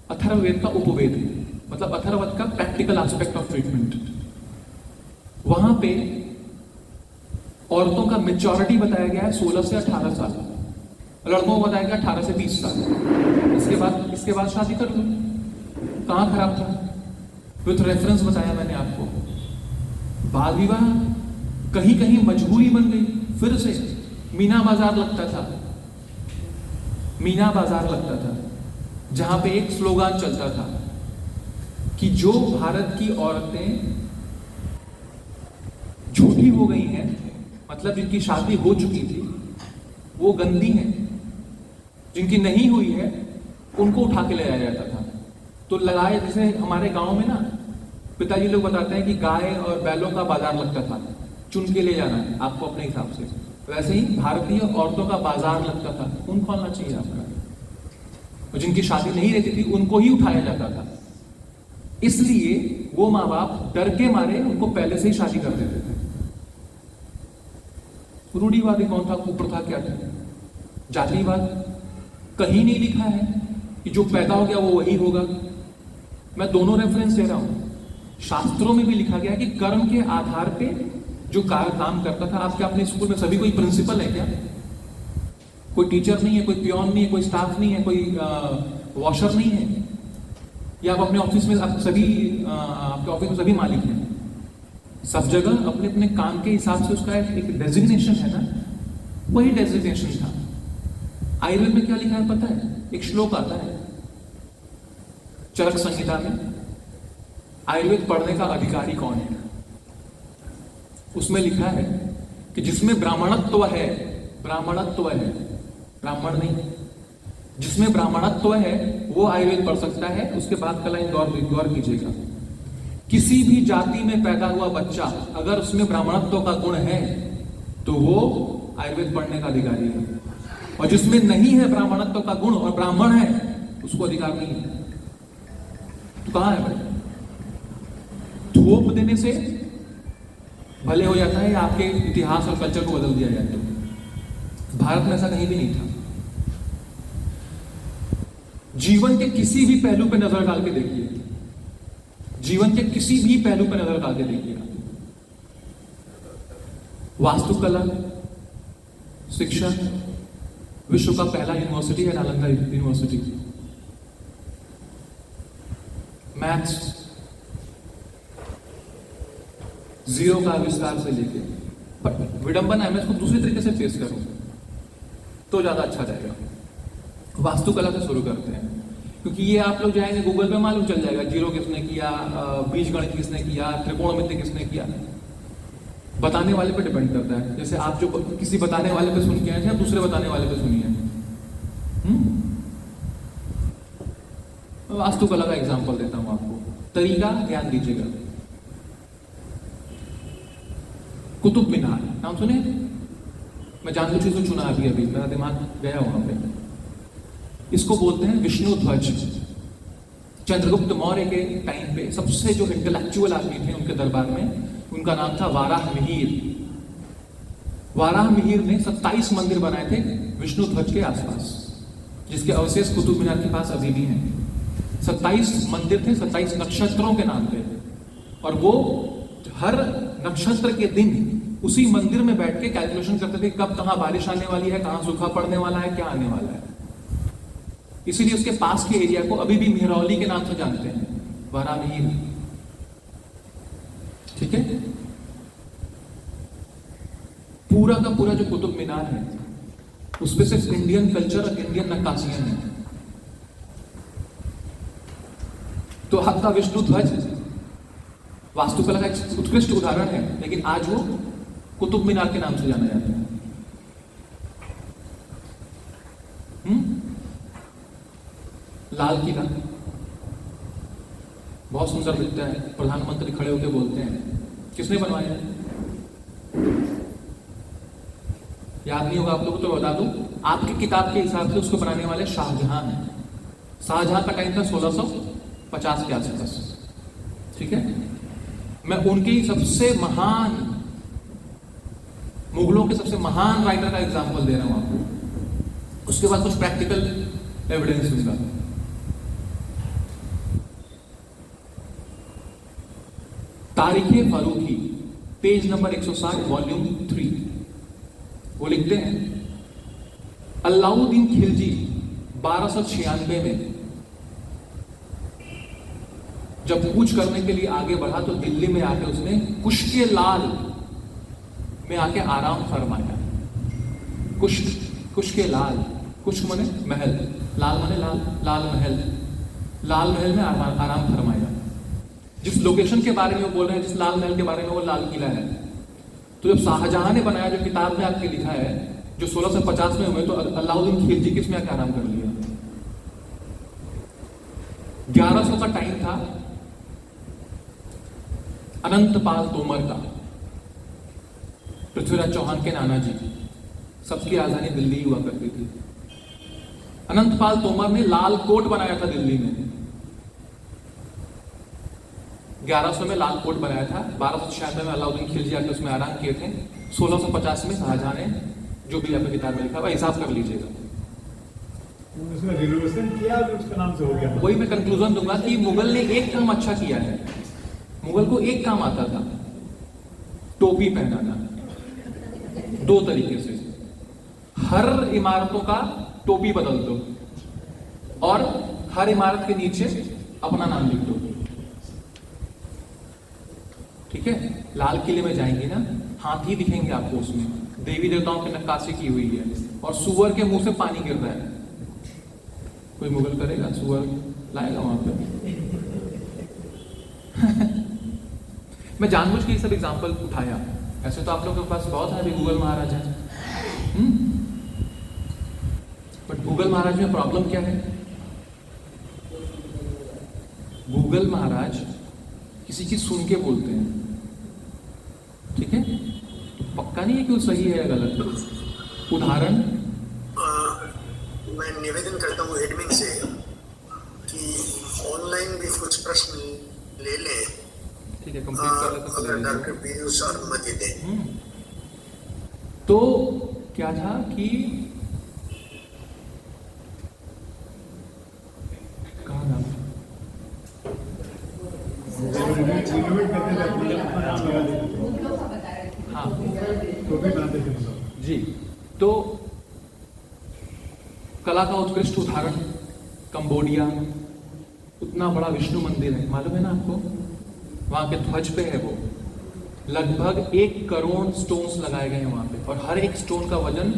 अथर्ववेद का उपवेद, मतलब अथर्ववेद का प्रैक्टिकल एस्पेक्ट ऑफ ट्रीटमेंट। वहां पे औरतों का मेच्योरिटी बताया गया है 16 से 18 साल, लड़कों को बताया गया 18 से 20 साल। इसके बाद शादी कर लो। कहां खराब था? विथ रेफरेंस बताया मैंने आपको। बाल विवाह कहीं कहीं मजबूरी बन गई। फिर से मीना बाजार लगता था, जहां पे एक स्लोगान चलता था कि जो भारत की औरतें झूठी हो गई हैं, मतलब जिनकी शादी हो चुकी थी वो गंदी हैं, जिनकी नहीं हुई है उनको उठा के ले जाया जाता था। तो लगाए, जैसे हमारे गांव में ना पिताजी लोग बताते हैं कि गाय और बैलों का बाजार लगता था, चुन के ले जाना है आपको अपने हिसाब से। वैसे ही भारतीय औरतों का बाजार लगता था, खून खोलना चाहिए आपका। और जिनकी शादी नहीं रहती थी उनको ही उठाया जाता था। इसलिए वो माँ बाप डर के मारे उनको पहले से ही शादी कर देते थे। रूढ़िवादी कौन था, कुप्रथा क्या थी? जातिवाद कहीं नहीं लिखा है कि जो पैदा हो गया वो वही होगा। मैं दोनों रेफरेंस दे रहा हूं। शास्त्रों में भी लिखा गया कि कर्म के आधार पे जो काम करता था। आपके अपने स्कूल में सभी कोई प्रिंसिपल है क्या? कोई टीचर नहीं है, कोई पियोन नहीं है, कोई स्टाफ नहीं है, कोई वॉशर नहीं है? या आप अपने ऑफिस में आपके ऑफिस में सभी मालिक हैं? सब जगह अपने अपने काम के हिसाब से उसका एक डेजिग्नेशन है ना, वही डेजिग्नेशन था। आयुर्वेद में क्या लिखा है पता है? एक श्लोक आता है चरक संहिता में, आयुर्वेद पढ़ने का अधिकारी कौन है? उसमें लिखा है कि जिसमें ब्राह्मणत्व है, ब्राह्मण नहीं, जिसमें ब्राह्मणत्व है वो आयुर्वेद पढ़ सकता है। उसके बाद का लाइन गौर कीजिएगा, किसी भी जाति में पैदा हुआ बच्चा अगर उसमें ब्राह्मणत्व का गुण है तो वो आयुर्वेद पढ़ने का अधिकारी है, और जिसमें नहीं है ब्राह्मणत्व का गुण और ब्राह्मण है उसको अधिकार नहीं है। तो कहां है भाई? थोप देने से भले हो जाता है या आपके इतिहास और कल्चर को बदल दिया जाए? तो भारत में ऐसा कहीं भी नहीं था। जीवन के किसी भी पहलू पे नजर डाल के देखिए, जीवन के किसी भी पहलू पे नजर डाल के देखिएगा। वास्तुकला शिक्षा, विश्व का पहला यूनिवर्सिटी है नालंदा यूनिवर्सिटी। मैथ्स, जीरो का आविष्कार से लेके, पर विडंबना है, मैं इसको दूसरी तरीके से पेश करूं तो ज्यादा अच्छा रहेगा। वास्तुकला से शुरू करते हैं, क्योंकि ये आप लोग जाएंगे गूगल पे मालूम चल जाएगा जीरो किसने किया, बीजगणित किसने किया, त्रिकोणमिति किसने किया। बताने वाले पे डिपेंड करता है। जैसे आप जो किसी बताने वाले पे सुन के आए थे, दूसरे बताने वाले पे सुनिए। वास्तुकला का एग्जांपल देता हूं आपको, तरीका ध्यान दीजिएगा। कुतुब मीनार नाम सुने? मैं जानबूझ के चुना अभी मेरा दिमाग गया वहां पे। इसको बोलते हैं विष्णु ध्वज। चंद्रगुप्त मौर्य के टाइम पे सबसे जो इंटेलेक्चुअल आदमी थे उनके दरबार में, उनका नाम था वाराह मिहिर। वाराह मिहिर ने 27 मंदिर बनाए थे विष्णु ध्वज के आसपास, जिसके अवशेष कुतुब मीनार के पास अभी भी हैं। 27 मंदिर थे 27 नक्षत्रों के नाम पे, और वो हर नक्षत्र के दिन उसी मंदिर में बैठ के कैलकुलेशन करते थे कब कहां बारिश आने वाली है, कहां सूखा पड़ने वाला है, क्या आने वाला है। इसीलिए उसके पास के एरिया को अभी भी मिहरौली के नाम से जानते हैं, वाराह मिहिर। ठीक है, पूरा का पूरा जो कुतुब मीनार है उसपे सिर्फ इंडियन कल्चर और इंडियन नक्काशियां हैं। तो आपका विष्णु ध्वज वास्तुकला का एक उत्कृष्ट उदाहरण है, लेकिन आज वो कुतुब मीनार के नाम से जाना जाता है। लाल किला बहुत सुंदर दिखता है, प्रधानमंत्री खड़े होकर बोलते हैं, किसने बनवाया है? याद नहीं होगा आप लोगों को तो बता दूं, आपकी किताब के हिसाब से उसको बनाने वाले शाहजहां हैं। शाहजहां का टाइम था 1650 के आसपास। ठीक है, मैं उनकी सबसे महान, मुगलों के सबसे महान राइटर का एग्जांपल दे रहा हूं आपको, उसके बाद कुछ प्रैक्टिकल एविडेंस दूंगा। तारीखे फारूकी, पेज नंबर 160, वॉल्यूम 3, वो लिखते हैं अलाउद्दीन खिलजी 1296 में जब कूच करने के लिए आगे बढ़ा तो दिल्ली में आके उसने कुश्के लाल में आके आराम फरमाया। कुश्के लाल, कुश्क मने महल, लाल मने लाल, लाल महल, लाल महल में आराम फरमाया। जिस लोकेशन के बारे में वो बोल रहे हैं, जिस लाल महल के बारे में, वो लाल किला है। तो जब शाहजहां ने बनाया, जो किताब में आपके लिखा है, जो 1650 में हुए, तो अलाउद्दीन खिलजी किस में आके आराम कर लिया। 1100 का टाइम था अनंतपाल तोमर का, पृथ्वीराज चौहान के नाना जी, सबकी राजधानी दिल्ली हुआ करती थी। अनंतपाल तोमर ने लाल कोट बनाया था दिल्ली में, 1100 में लाल कोट बनाया था, 1296 में अलाउद्दीन खिलजी आके उसमें आराम किए थे, 1650 में शाहजहां ने, जो भी आपकी किताब में लिखा हुआ, हिसाब कर लीजिएगा। उसमें रिनोवेशन किया, उसका नाम से हो गया। वही मैं कंक्लूजन दूंगा कि मुगल ने एक काम अच्छा किया है। मुगल को एक काम आता था, टोपी पहनाना, 2 तरीके से। हर इमारतों का टोपी बदल दो और हर इमारत के नीचे अपना नाम लिख दो। ठीक है, लाल किले में जाएंगे ना, हाथी दिखेंगे आपको, उसमें देवी देवताओं की नक्काशी की हुई है, और सुअर के मुंह से पानी गिर रहा है। कोई मुगल करेगा? सुअर लाएगा वहां पे? मैं जानबूझ के ये सब एग्जाम्पल उठाया, ऐसे तो आप लोगों के पास बहुत है, अभी गूगल महाराज है। बट गूगल महाराज में प्रॉब्लम क्या है? गूगल महाराज किसी चीज सुन के बोलते हैं। ठीक है, तो पक्का नहीं है कि वो सही है या गलत। उदाहरण मैं निवेदन करता हूँ एडमिन से कि ऑनलाइन भी कुछ प्रश्न ले लें। ठीक है, कंप्लीट कर लेते हैं। अगर डॉक्टर पीयूष और अनुमति दें। तो क्या था कि कहाँ नाम रिनोवेट करते थे, अपना नाम लगा देते थे। हाँ टोपी बनाते थे सब। जी, तो कला का उत्कृष्ट उदाहरण कंबोडिया, उतना बड़ा विष्णु मंदिर है, मालूम है ना आपको? वहां के ध्वज पे है वो, लगभग 1 करोड़ स्टोन्स लगाए गए हैं वहां पे, और हर एक स्टोन का वजन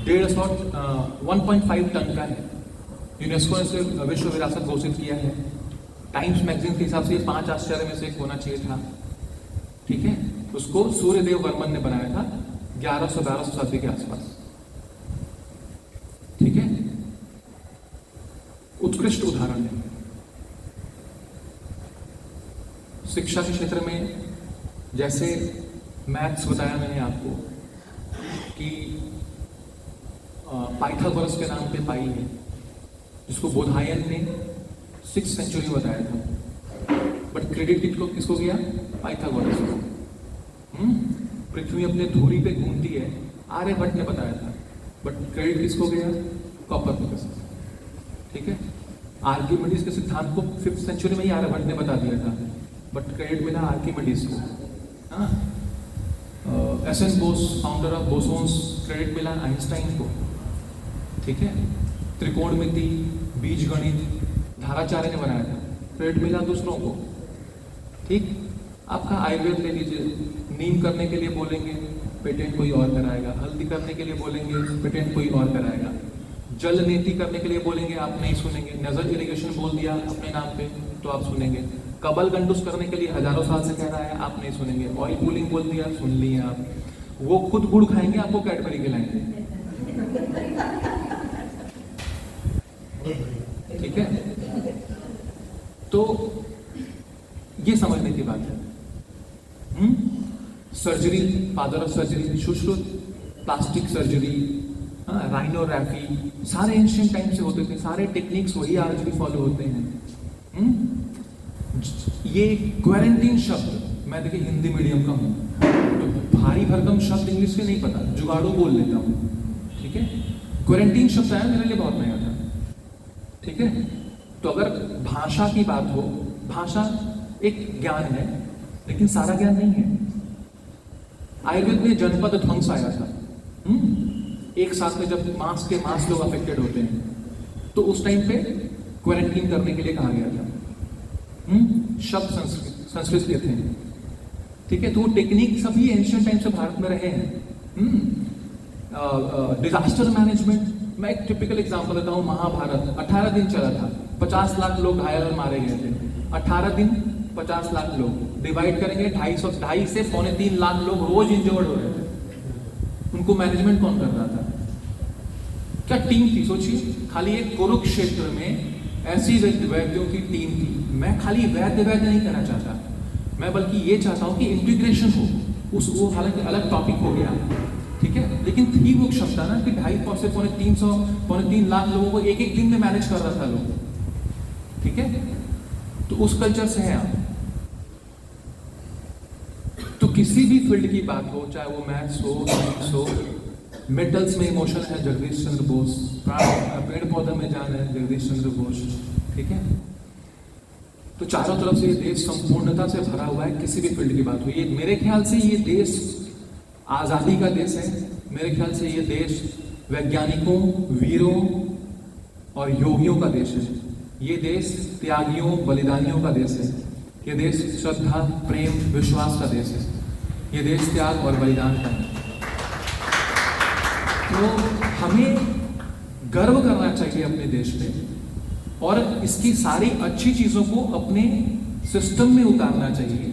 1.5 टन का है। यूनेस्को ने इसे विश्व विरासत घोषित किया है। टाइम्स मैगजीन के हिसाब से 5 आश्चर्य में से एक होना चाहिए था। ठीक है, उसको सूर्यदेव वर्मन ने बनाया था 1100-1200 शताब्दी के आसपास। ठीक है, उत्कृष्ट उदाहरण है। शिक्षा के क्षेत्र में जैसे मैथ्स बताया मैंने आपको कि पाइथागोरस के नाम पे पाई है, जिसको बोधायन ने 6th सेंचुरी बताया था, बट क्रेडिट किसको गया? पाइथागोरस को। पृथ्वी अपने धुरी पे घूमती है, आर्यभट्ट ने बताया था। बट क्रेडिट किसको गया? कॉपरनिकस। ठीक है, आर्किमिडीज के सिद्धांत को 5th सेंचुरी में ही आर्यभट्ट ने बता दिया था, बट क्रेडिट मिला आर्किमिडीज को। हाँ, S N. Bose, founder of bosons, credit मिला आइंस्टाइन को। ठीक है, त्रिकोणमिति, बीजगणित धाराचार्य ने बनाया था, क्रेडिट मिला दूसरों को। ठीक, आपका आयुर्वेद ले लीजिए, नीम करने के लिए बोलेंगे, पेटेंट कोई और कराएगा। हल्दी करने के लिए बोलेंगे, पेटेंट कोई और कराएगा। जल नीति करने के लिए बोलेंगे, आप नहीं सुनेंगे। नजर इरिगेशन बोल दिया अपने नाम पे तो आप सुनेंगे। कबल गंडूस करने के लिए हजारों साल से कह रहा है, आप नहीं सुनेंगे। ऑयल कूलिंग बोल दिया, सुन लिए आप। वो खुद गुड़ खाएंगे, आपको कैडबरी खिलाएंगे। ठीक है, तो ये समझने की बात है। Surgery, father of surgery, Sushruta, plastic surgery, rhinography, सारे एंशिएंट टाइम से होते थे। सारे टेक्निक्स वही आज भी फॉलो होते हैं। ये क्वारंटीन शब्द, मैं देखिए हिंदी मीडियम का हूँ तो भारी भरकम शब्द इंग्लिश के नहीं पता, जुगाड़ू बोल लेता हूँ। ठीक है, क्वारंटीन शब्द आया मेरे लिए बहुत नया था। ठीक है, तो अगर भाषा की बात हो, भाषा एक ज्ञान है लेकिन सारा ज्ञान नहीं है। आयुर्वेद में जनपद ध्वंस आया था। एक साथ में जब मास लोग अफेक्टेड होते हैं तो उस टाइम पे क्वारंटीन करने के लिए कहा गया था। शब्द संस्कृत के थे। ठीक है, तो वो टेक्निक सभी एंशिएंट टाइम से भारत में रहे हैं। डिजास्टर मैनेजमेंट, मैं एक टिपिकल एग्जांपल देता हूँ। महाभारत 18 दिन चला था, 50 लाख लोग घायल और मारे गए थे। 18 दिन 50 लाख लोग डिवाइड करेंगे, 2.5 से 3.25 लाख लोग रोज इंजर्ड हो रहे थे। उनको मैनेजमेंट कौन कर रहा था? क्या टीम थी? सोचिए, खाली एक कुरुक्षेत्र में ऐसी वैद्यों की टीम थी। मैं खाली वैद्य नहीं कहना चाहता, मैं बल्कि ये चाहता हूं कि इंटीग्रेशन हो। वो हालांकि अलग टॉपिक हो गया, ठीक है, लेकिन थी वो क्षमता ना कि 2.5 से 3.5 लाख लोगों को एक दिन में मैनेज कर रहा था लोग। ठीक है, तो उस कल्चर से है आप। तो किसी भी फील्ड की बात हो, चाहे वो मैथ्स हो, साइंस हो, मेटल्स में इमोशन है जगदीश चंद्र बोस, पेड़ पौधे में जान है जगदीश चंद्र बोस। ठीक है, तो चारों तरफ से ये देश संपूर्णता से भरा हुआ है। किसी भी फील्ड की बात हो, ये मेरे ख्याल से ये देश आजादी का देश है। मेरे ख्याल से ये देश वैज्ञानिकों, वीरों और योगियों का देश है। ये देश त्यागियों, बलिदानियों का देश है। ये देश श्रद्धा, प्रेम, विश्वास का देश है। ये देश त्याग और बलिदान का है। तो हमें गर्व करना चाहिए अपने देश पे और इसकी सारी अच्छी चीजों को अपने सिस्टम में उतारना चाहिए।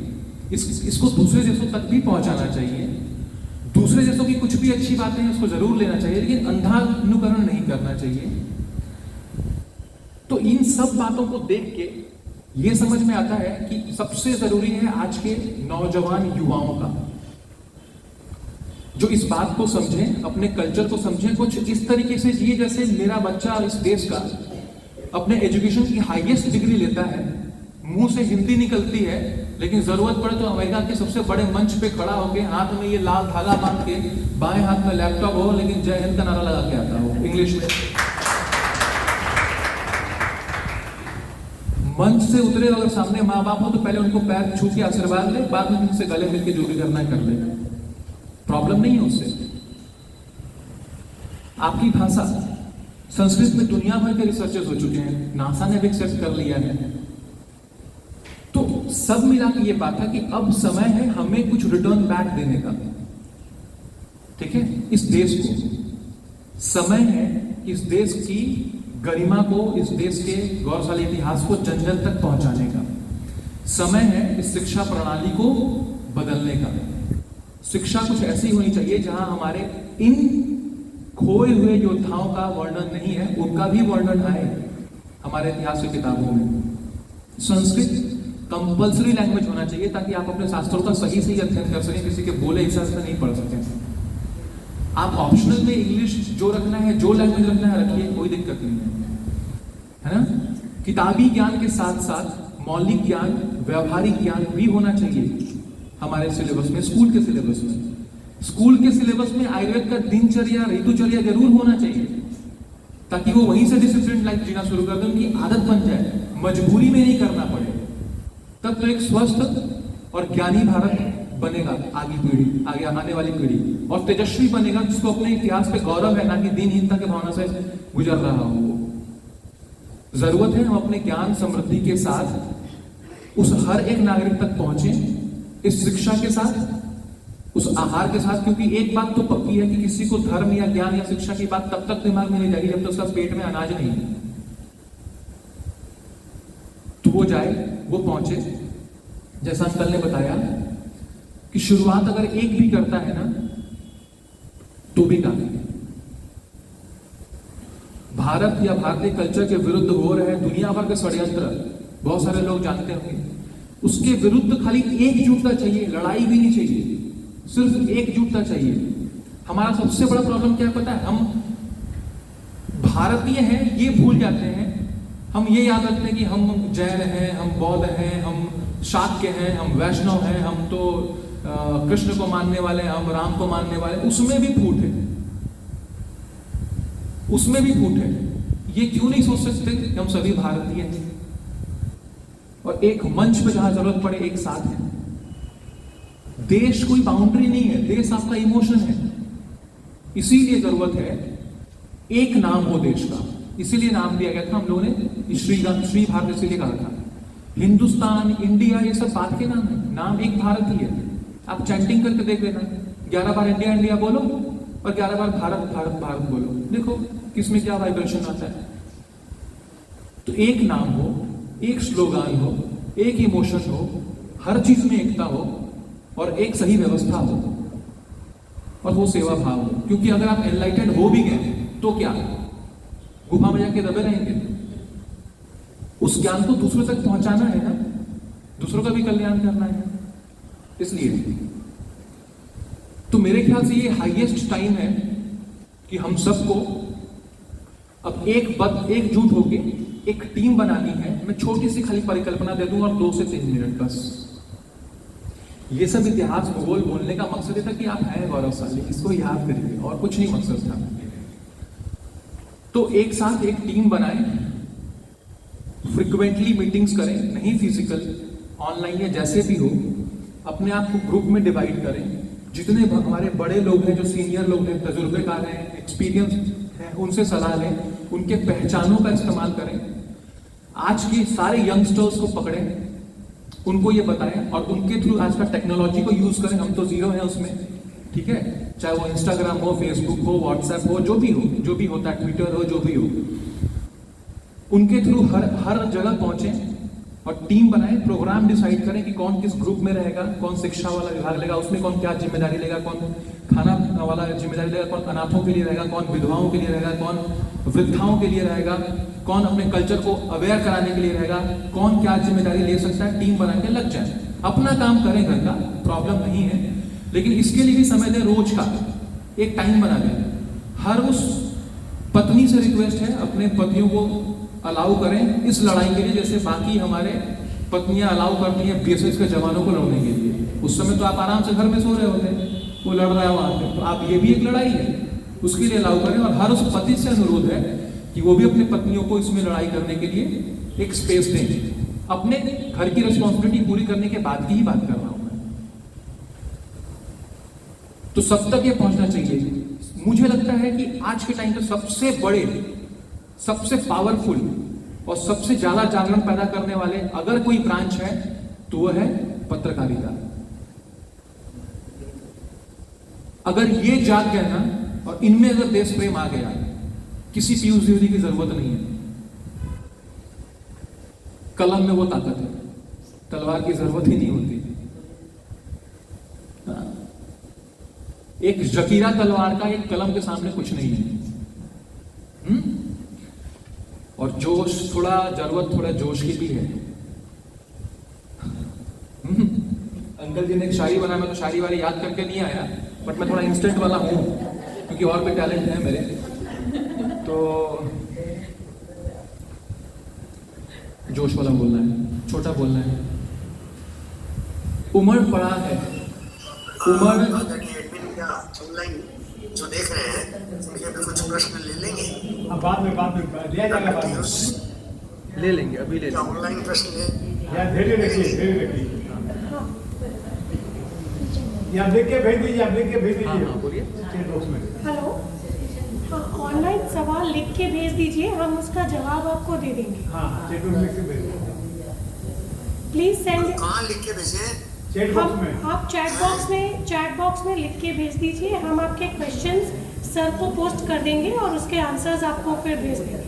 इसको दूसरे देशों तक भी पहुंचाना चाहिए। दूसरे देशों की कुछ भी अच्छी बातें हैं उसको जरूर लेना चाहिए, लेकिन अंधा अनुकरण नहीं करना चाहिए। तो इन सब बातों को देख के ये समझ में आता है कि सबसे जरूरी है आज के नौजवान युवाओं का, जो इस बात को समझें, अपने कल्चर को समझें, कुछ इस तरीके से जिए जैसे मेरा बच्चा इस देश का अपने एजुकेशन की हाईएस्ट डिग्री लेता है, मुंह से हिंदी निकलती है, लेकिन जरूरत पड़े तो अमेरिका के सबसे बड़े मंच पे खड़ा होकर हाथ में ये लाल धागा बांध के, बाएं हाथ में लैपटॉप हो, लेकिन जय हिंद का नारा लगा के आता हो इंग्लिश में। मंच से उतरे अगर सामने माँ बाप हो तो पहले उनको पैर छू के आशीर्वाद ले, बाद में उनसे गले मिलकर जो भी करना है कर ले, प्रॉब्लम नहीं है उससे। आपकी भाषा, संस्कृत में दुनिया भर के रिसर्चर्स हो चुके हैं, नासा ने भी एक्सेप्ट कर लिया है। तो सब मिला के ये बात है कि अब समय है हमें कुछ रिटर्न बैक देने का। ठीक है, इस देश को समय है इस देश की गरिमा को, इस देश के गौरवशाली इतिहास को जन जन तक पहुंचाने का। समय है इस शिक्षा प्रणाली को बदलने का। शिक्षा कुछ ऐसी होनी चाहिए जहां हमारे इन खोए हुए योद्धाओं का वर्णन नहीं है, उनका भी वर्णन आए हमारे इतिहास की किताबों में। संस्कृत कंपल्सरी लैंग्वेज होना चाहिए ताकि आप अपने शास्त्रों का सही से अध्ययन कर सकें, किसी के बोले हिसाब से नहीं पढ़ सकें। आप ऑप्शनल में इंग्लिश जो रखना है, जो लैंग्वेज रखना है रखिए, कोई दिक्कत नहीं है ना। किताबी ज्ञान के साथ साथ मौलिक ज्ञान, व्यवहारिक ज्ञान भी होना चाहिए हमारे सिलेबस में, स्कूल के सिलेबस में। स्कूल के सिलेबस में आयुर्वेद का दिनचर्या ऋतुचर्या जरूर होना चाहिए, ताकि वो वहीं से डिसिप्लिन लाइफ जीना शुरू कर दें, उनकी आदत बन जाए, मजबूरी में नहीं करना पड़े। तब तो एक स्वस्थ और ज्ञानी भारत बनेगा, आगे आने वाली पीढ़ी, और तेजस्वी बनेगा, जिसको अपने इतिहास पे गौरव है, ना कि दीनहीनता के भावना से गुजर रहा हो। जरूरत है हम अपने ज्ञान समृद्धि के साथ उस हर एक नागरिक तक पहुंचे, इस शिक्षा के साथ, उस आहार के साथ, क्योंकि एक बात तो पक्की है कि किसी को धर्म या ज्ञान या शिक्षा की बात तब तक दिमाग में नहीं जाएगी जब तक उसका पेट में अनाज नहीं है। तो वो जाए, वो पहुंचे। जैसा अंकल ने बताया कि शुरुआत अगर एक भी करता है ना तो भी काफी है। भारत या भारतीय कल्चर के विरुद्ध हो रहे दुनिया भर के षड्यंत्र बहुत सारे लोग जानते होंगे, उसके विरुद्ध खाली एकजुटता चाहिए, लड़ाई भी नहीं चाहिए, सिर्फ एकजुटता चाहिए। हमारा सबसे बड़ा प्रॉब्लम क्या पता है, हम भारतीय हैं ये भूल जाते हैं, हम ये याद रखते हैं कि हम जैन हैं, हम बौद्ध हैं, हम शाक्य हैं, हम वैष्णव हैं, हम तो कृष्ण को मानने वाले हैं, हम राम को मानने वाले, उसमें भी फूट है, उसमें भी फूट है। ये क्यों नहीं सोच सकते कि हम सभी भारतीय हैं और एक मंच पे जहां जरूरत पड़े एक साथ है। देश कोई बाउंड्री नहीं है, देश आपका इमोशन है, इसीलिए जरूरत है एक नाम हो देश का, इसीलिए नाम दिया गया था हम लोगों ने श्री भारत इसीलिए कहा था। हिंदुस्तान, इंडिया, ये सब बात के नाम है, नाम एक भारत ही है। आप चैंटिंग करके देख लेना, 11 बार इंडिया इंडिया बोलो और 11 बार भारत भारत भारत बोलो, देखो किसमें क्या वाइब्रेशन आता है। तो एक नाम हो, एक स्लोगान हो, एक इमोशन हो, हर चीज में एकता हो और एक सही व्यवस्था हो और वो सेवा भाव हो। क्योंकि अगर आप एनलाइटेड हो भी गए तो क्या, गुफा में जाके दबे रहेंगे? उस ज्ञान को दूसरों तक पहुंचाना है ना, दूसरों का भी कल्याण करना है। इसलिए तो मेरे ख्याल से ये हाईएस्ट टाइम है कि हम सबको अब एकजुट होके एक टीम बनानी है। मैं छोटी सी खाली परिकल्पना दे दूंगा, 2 से 3 मिनट बस। ये सब इतिहास भूगोल बोलने का मकसद ये था कि आप हैं गौरवशाली, इसको याद करिए, और कुछ नहीं मकसद था। तो एक साथ एक टीम बनाएं, फ्रिक्वेंटली मीटिंग्स करें, नहीं फिजिकल, ऑनलाइन या जैसे भी हो, अपने आप को ग्रुप में डिवाइड करें। जितने हमारे बड़े लोग हैं, जो सीनियर लोग हैं, तजुर्बेकार हैं, एक्सपीरियंस हैं, उनसे सलाह लें, उनके पहचानों का इस्तेमाल करें। आज के सारे यंगस्टर्स को पकड़ें, उनको ये बताएं और उनके थ्रू आज का टेक्नोलॉजी को यूज करें। हम तो जीरो हैं उसमें, ठीक है, चाहे वो इंस्टाग्राम हो, फेसबुक हो, व्हाट्सएप हो, जो भी होता है, ट्विटर हो, जो भी हो, उनके थ्रू हर जगह पहुंचे और टीम बनाए, प्रोग्राम डिसाइड करें कि कौन किस ग्रुप में रहेगा, कौन शिक्षा वाला विभाग लेगा, उसमें कौन क्या जिम्मेदारी लेगा, कौन खाना वाला जिम्मेदारी लेगा, कौन अनाथों के लिए रहेगा, कौन विधवाओं के लिए रहेगा, कौन वृद्धाओं के लिए रहेगा, कौन अपने कल्चर को अवेयर कराने के लिए रहेगा, कौन क्या जिम्मेदारी ले सकता है। टीम बना के लग जाए, अपना काम करें, घर का प्रॉब्लम नहीं है, लेकिन इसके लिए भी समय दें, रोज का एक टाइम बना दें। हर उस पत्नी से रिक्वेस्ट है, अपने पतियों को अलाउ करें इस लड़ाई के लिए, जैसे बाकी हमारे पत्नियां अलाउ करती हैं बीएसएफ के जवानों को लड़ने के लिए। उस समय तो आप आराम से घर में सो रहे होते हैं, वो लड़ रहा है वहां पे, तो आप ये भी एक लड़ाई है, उसके लिए अलाउ करें। और हर उस पति से अनुरोध है कि वो भी अपने पत्नियों को इसमें लड़ाई करने के लिए एक स्पेस दें। अपने घर की रिस्पॉन्सिबिलिटी पूरी करने के बाद की ही बात कर रहा हूं मैं। तो सब तक ये पहुंचना चाहिए। मुझे लगता है कि आज के टाइम पे सबसे बड़े, सबसे पावरफुल और सबसे ज्यादा जागरण पैदा करने वाले अगर कोई ब्रांच है तो वह है पत्रकारिता। अगर ये जाग गए ना, और इनमें अगर देश प्रेम आ गया, किसी पीयूष द्विवेदी की जरूरत नहीं है। कलम में वो ताकत है, तलवार की जरूरत ही नहीं होती। एक जकीरा तलवार का एक कलम के सामने कुछ नहीं है। और जोश, थोड़ा जरूरत थोड़ा जोश की भी है। अंकल जी ने एक शायरी बनाया, मैं तो शायरी वाली याद करके नहीं आया, बट मैं थोड़ा इंस्टेंट वाला हूं क्योंकि और भी टैलेंट है मेरे। तो जोश वाला बोलना है, छोटा बोलना है। उमड़ पड़ा है, उमड़ या ऑनलाइन जो देख रहे हैं उनके भी कुछ प्रश्न ले लेंगे अब बाद में दिया जाएगा, बाद में ले लेंगे, अभी ले या लेंगे। ऑनलाइन प्रश्न ले या धैर्य रखिए। या आप लिख के भेज दीजिए, हाँ हाँ बोलिए। चैट बॉक्स में। हेलो, हाँ, ऑनलाइन सवाल लिख के भेज दीजिए, हम उसका जवाब आपको दे देंगे। हाँ, चैट बॉक्स में लिख के भेज दीजिए। Please send. कहाँ लिख के भेजे? चैट बॉक्स में। आप चैट बॉक्स में लिख के भेज दीजिए, हम आपके क्वेश्चंस सर को पोस्ट कर देंगे और उसके आंसर्स आपको फिर भेज देंगे।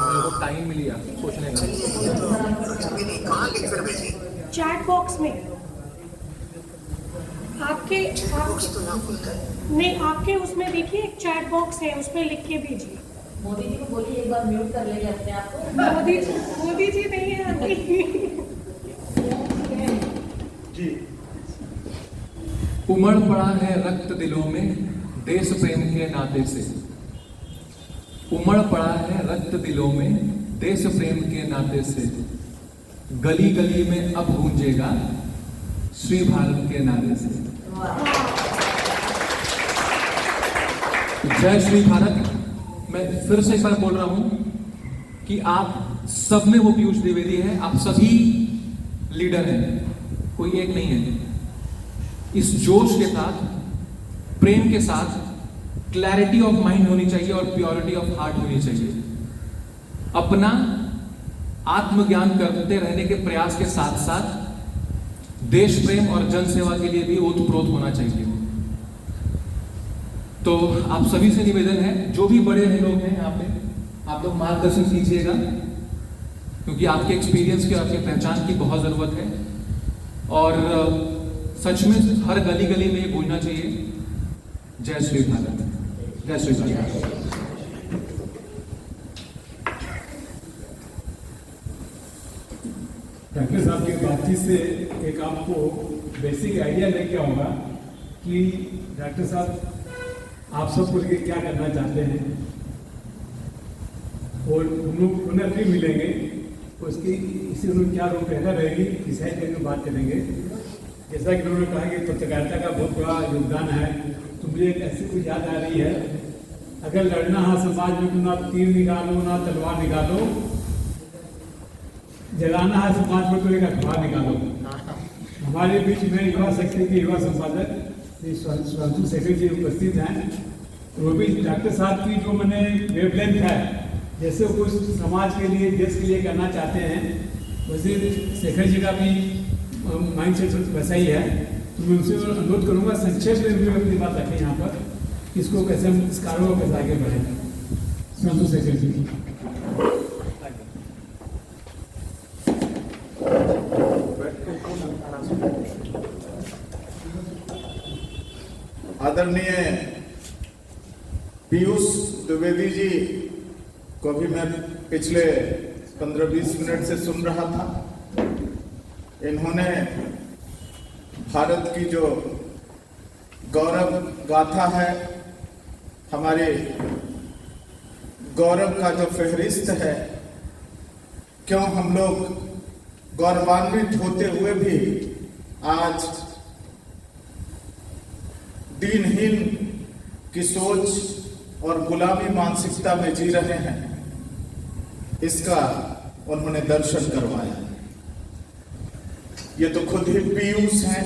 मेरे को टाइम मिली आप सोचने का। चलिए, ये तो अभी नहीं, कहाँ लिख कर भेजे? चैट बॉक्स में आपके बुक्स तो यहाँ खुलता है। नहीं, आपके उसमें देखिए एक चैट बॉक्स है, उसमें लिख के भेजिए। मोदी जी को बोलिए एक बार म्यूट कर लेंगे अपने आप को। मोदी जी नहीं है आंटी। जी। उमड़ पड़ा है रक्त दिलों में देश प्रेम के नाते से। उमड़ पड़ा है रक्त दिलों में देश प्रेम के नाते से। गली गली में अब गूंजेगा श्री भारत के नारे से। जय श्री भारत। मैं फिर से एक बार बोल रहा हूं कि आप सब में वो पीयूष द्विवेदी है, आप सभी लीडर हैं, कोई एक नहीं है। इस जोश के साथ, प्रेम के साथ, क्लैरिटी ऑफ माइंड होनी चाहिए और प्योरिटी ऑफ हार्ट होनी चाहिए। अपना आत्मज्ञान करते रहने के प्रयास के साथ साथ देश प्रेम और जन सेवा के लिए भी ओतप्रोत होना चाहिए। तो आप सभी से निवेदन है, जो भी बड़े लोग हैं यहाँ पे, आप लोग मार्गदर्शन कीजिएगा, क्योंकि आपके एक्सपीरियंस की, आपकी पहचान की बहुत जरूरत है। और सच में हर गली गली में ये गूंजना चाहिए, जय श्री भारत, जय श्री भारत। डॉक्टर साहब की बातचीत से एक आपको बेसिक आइडिया लेके आऊँगा कि डॉक्टर साहब आप सबको लेके क्या करना चाहते हैं, और उन्हें भी मिलेंगे उसकी इसी उन्होंने क्या रूपरेखा रहेगी, डिसाइड करके बात करेंगे। जैसा कि उन्होंने कहा कि पत्रकारिता का बहुत बड़ा योगदान है, तो मुझे एक ऐसी कुछ याद आ रही है, अगर लड़ना है समाज में तो ना तीर निकालो ना तलवार निकालो, जलाना है समाज में तो एक अखबार निकालो। हमारे बीच में युवा शक्ति के युवा संपादक श्री स्वांशु शेखर जी उपस्थित हैं। वो भी डॉक्टर साहब की जो मैंने वेवलेंथ है, जैसे वो कुछ समाज के लिए, देश के लिए करना चाहते हैं, वैसे शेखर जी का भी माइंड सेट वैसा ही है। तो मैं उनसे अनुरोध करूँगा संक्षेप में भी अपनी बात रखें यहाँ पर, इसको कैसे हम इस कार्यों को कैसे आगे बढ़ेंगे। स्वांशु शेखर जी। आदरणीय पीयूष द्विवेदी जी को भी मैं पिछले 15-20 मिनट से सुन रहा था। इन्होंने भारत की जो गौरव गाथा है, हमारे गौरव का जो फहरिस्त है, क्यों हम लोग गौरवान्वित होते हुए भी आज दीनहीन की सोच और गुलामी मानसिकता में जी रहे हैं, इसका उन्होंने दर्शन करवाया। ये तो खुद ही पीयूष हैं।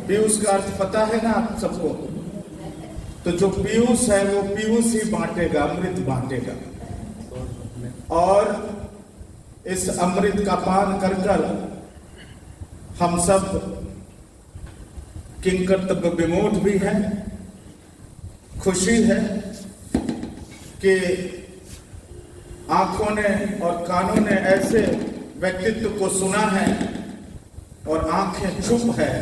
पीयूष का अर्थ पता है ना आप सबको? तो जो पीयूष है वो पीयूष ही बांटेगा, अमृत बांटेगा। और इस अमृत का पान कर कर हम सब किंकर्तव्य विमोढ़ भी है। खुशी है कि आंखों ने और कानों ने ऐसे व्यक्तित्व को सुना है और आंखें चुप है,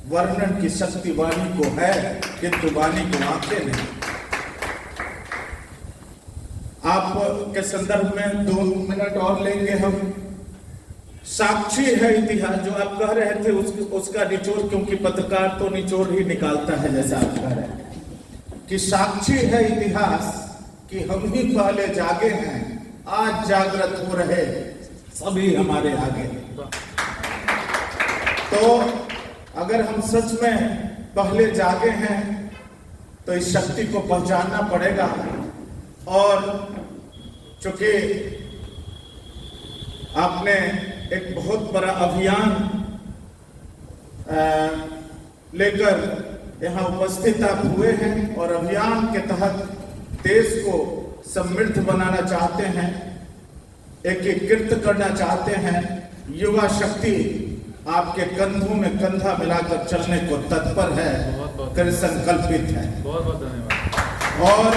वर्णन की शक्ति वाणी को है किंतु वाणी को आंखें नहीं। आपके संदर्भ में 2 मिनट और लेंगे हम। साक्षी है इतिहास, जो आप कह रहे थे उसका निचोड़, क्योंकि पत्रकार तो निचोड़ ही निकालता है, जैसा आप कह रहे हैं कि साक्षी है इतिहास कि हम ही पहले जागे हैं, आज जागृत हो रहे सभी हमारे आगे। तो अगर हम सच में पहले जागे हैं तो इस शक्ति को पहचानना पड़ेगा। और चूंकि आपने एक बहुत बड़ा अभियान लेकर यहाँ उपस्थित आप हुए हैं और अभियान के तहत देश को समृद्ध बनाना चाहते हैं, एकीकृत करना चाहते हैं। युवा शक्ति आपके कंधों में कंधा मिलाकर चलने को तत्पर है, कर संकल्पित है। बहुत बहुत धन्यवाद। और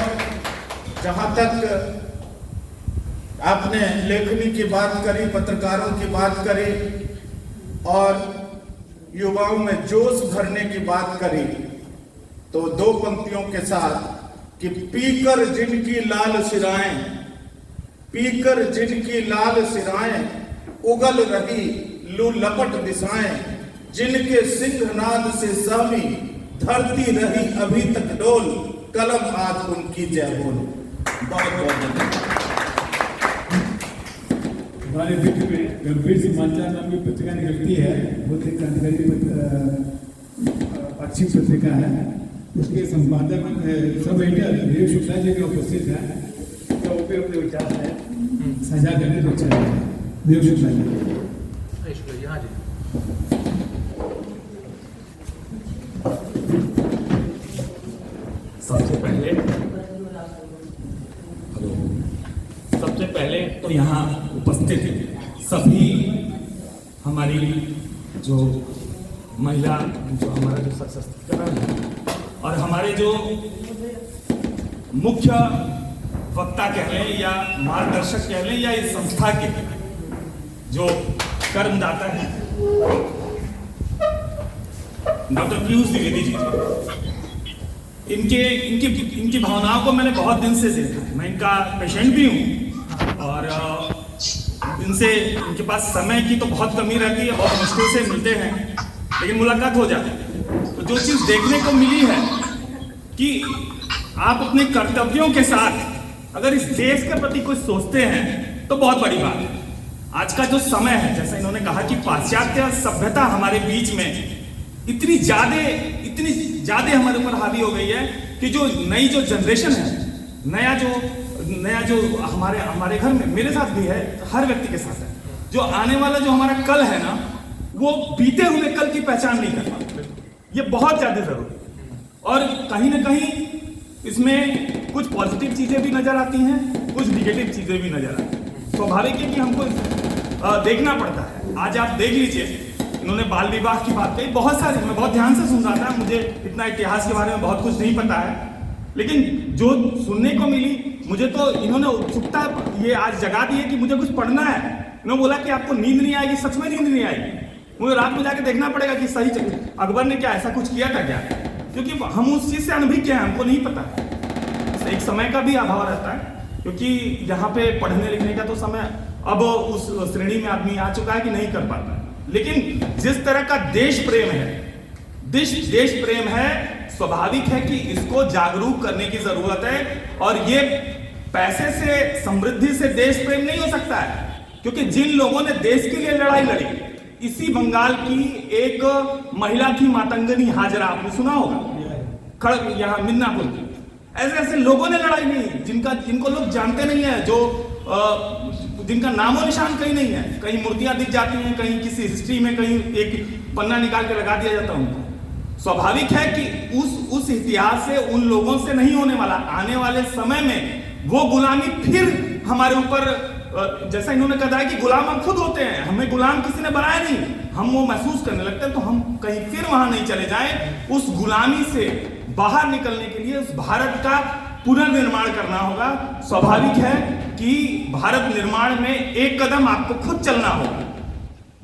जहाँ तक आपने लेखनी की बात करी, पत्रकारों की बात करी और युवाओं में जोश भरने की बात करी, तो दो पंक्तियों के साथ कि पीकर जिनकी लाल सिराएं, पीकर जिनकी लाल सिराएं, उगल रही लू लपट दिशाएं, जिनके सिंहनाद से सामी धरती रही अभी तक डोल, कलम आज उनकी जय बोल। बहुत बहुत धन्यवाद। हमारे बीच में गंभीर समाचार नाम की पत्रिका निकलती है, बहुत ही क्रांतिकारी अच्छी पत्रिका है। उसके संपादक सब एडिटर विवेक शुक्ला जी के उपस्थित हैं, तो वो भी अपने विचार है साझा करने को अच्छा है। विवेक शुक्ला जी। हाँ जी। सबसे पहले तो यहाँ उपस्थित सभी हमारी जो महिला, जो हमारा जो सशक्तिकरण है और हमारे जो मुख्य वक्ता कह लें या मार्गदर्शक कह लें या इस संस्था के जो कर्मदाता है डॉक्टर पीयूष द्विवेदी जी, इनकी भावनाओं को मैंने बहुत दिन से देखा है। मैं इनका पेशेंट भी हूँ और इनसे इनके पास समय की तो बहुत कमी रहती है, बहुत मुश्किल से मिलते हैं, लेकिन मुलाकात हो जाती है। तो जो चीज़ देखने को मिली है कि आप अपने कर्तव्यों के साथ अगर इस देश के प्रति कुछ सोचते हैं तो बहुत बड़ी बात है। आज का जो समय है, जैसा इन्होंने कहा कि पाश्चात्य सभ्यता हमारे बीच में इतनी ज्यादा हमारे ऊपर हावी हो गई है कि जो नई जो जनरेशन है, नया जो हमारे घर में, मेरे साथ भी है, हर व्यक्ति के साथ है, जो आने वाला जो हमारा कल है ना, वो बीते हुए कल की पहचान नहीं कर पाते। ये बहुत ज्यादा जरूरी है और कहीं ना कहीं इसमें कुछ पॉजिटिव चीजें भी नजर आती हैं, कुछ निगेटिव चीजें भी नजर आती हैं। स्वाभाविक है कि हमको देखना पड़ता है। आज आप देख लीजिए, इन्होंने बाल विवाह की बात कही, बहुत सारी, मैं बहुत ध्यान से सुन रहा था, मुझे इतना इतिहास के बारे में बहुत कुछ नहीं पता है, लेकिन जो सुनने को मिली, मुझे तो इन्होंने उत्सुकता ये आज जगा दी है कि मुझे कुछ पढ़ना है। इन्होंने बोला कि आपको नींद नहीं आएगी, सच में नींद नहीं आएगी, मुझे रात में जाके देखना पड़ेगा कि सही अकबर ने क्या ऐसा कुछ किया था क्या, क्योंकि हम उस चीज से अनभिज्ञ हैं, हमको नहीं पता। एक समय का भी अभाव रहता है, क्योंकि यहाँ पे पढ़ने लिखने का तो समय अब उस श्रेणी में आदमी आ चुका है कि नहीं कर पाता। लेकिन जिस तरह का देश प्रेम है, स्वाभाविक है कि इसको जागरूक करने की जरूरत है। और ये पैसे से, समृद्धि से देश प्रेम नहीं हो सकता है, क्योंकि जिन लोगों ने देश के लिए लड़ाई लड़ी, इसी बंगाल की एक महिला थी मातंगनी हाजरा, आपने सुना होगा, खड़ग यहाँ मिदनापुर की। ऐसे लोगों ने लड़ाई नहीं, जिनको लोग जानते नहीं है, जिनका नामो निशान कहीं नहीं है, कहीं मूर्तियां दिख जाती हैं, कहीं किसी हिस्ट्री में कहीं एक पन्ना निकाल के लगा दिया जाता उनको। स्वाभाविक है कि उस इतिहास से, उन लोगों से नहीं होने वाला, आने वाले समय में वो गुलामी फिर हमारे ऊपर, जैसा इन्होंने कहा है कि गुलाम हम खुद होते हैं, हमें गुलाम किसी ने बनाया नहीं, हम वो महसूस करने लगते हैं, तो हम कहीं फिर वहां नहीं चले जाएं। उस गुलामी से बाहर निकलने के लिए उस भारत का पुनर्निर्माण करना होगा। स्वाभाविक है कि भारत निर्माण में एक कदम आपको खुद चलना होगा,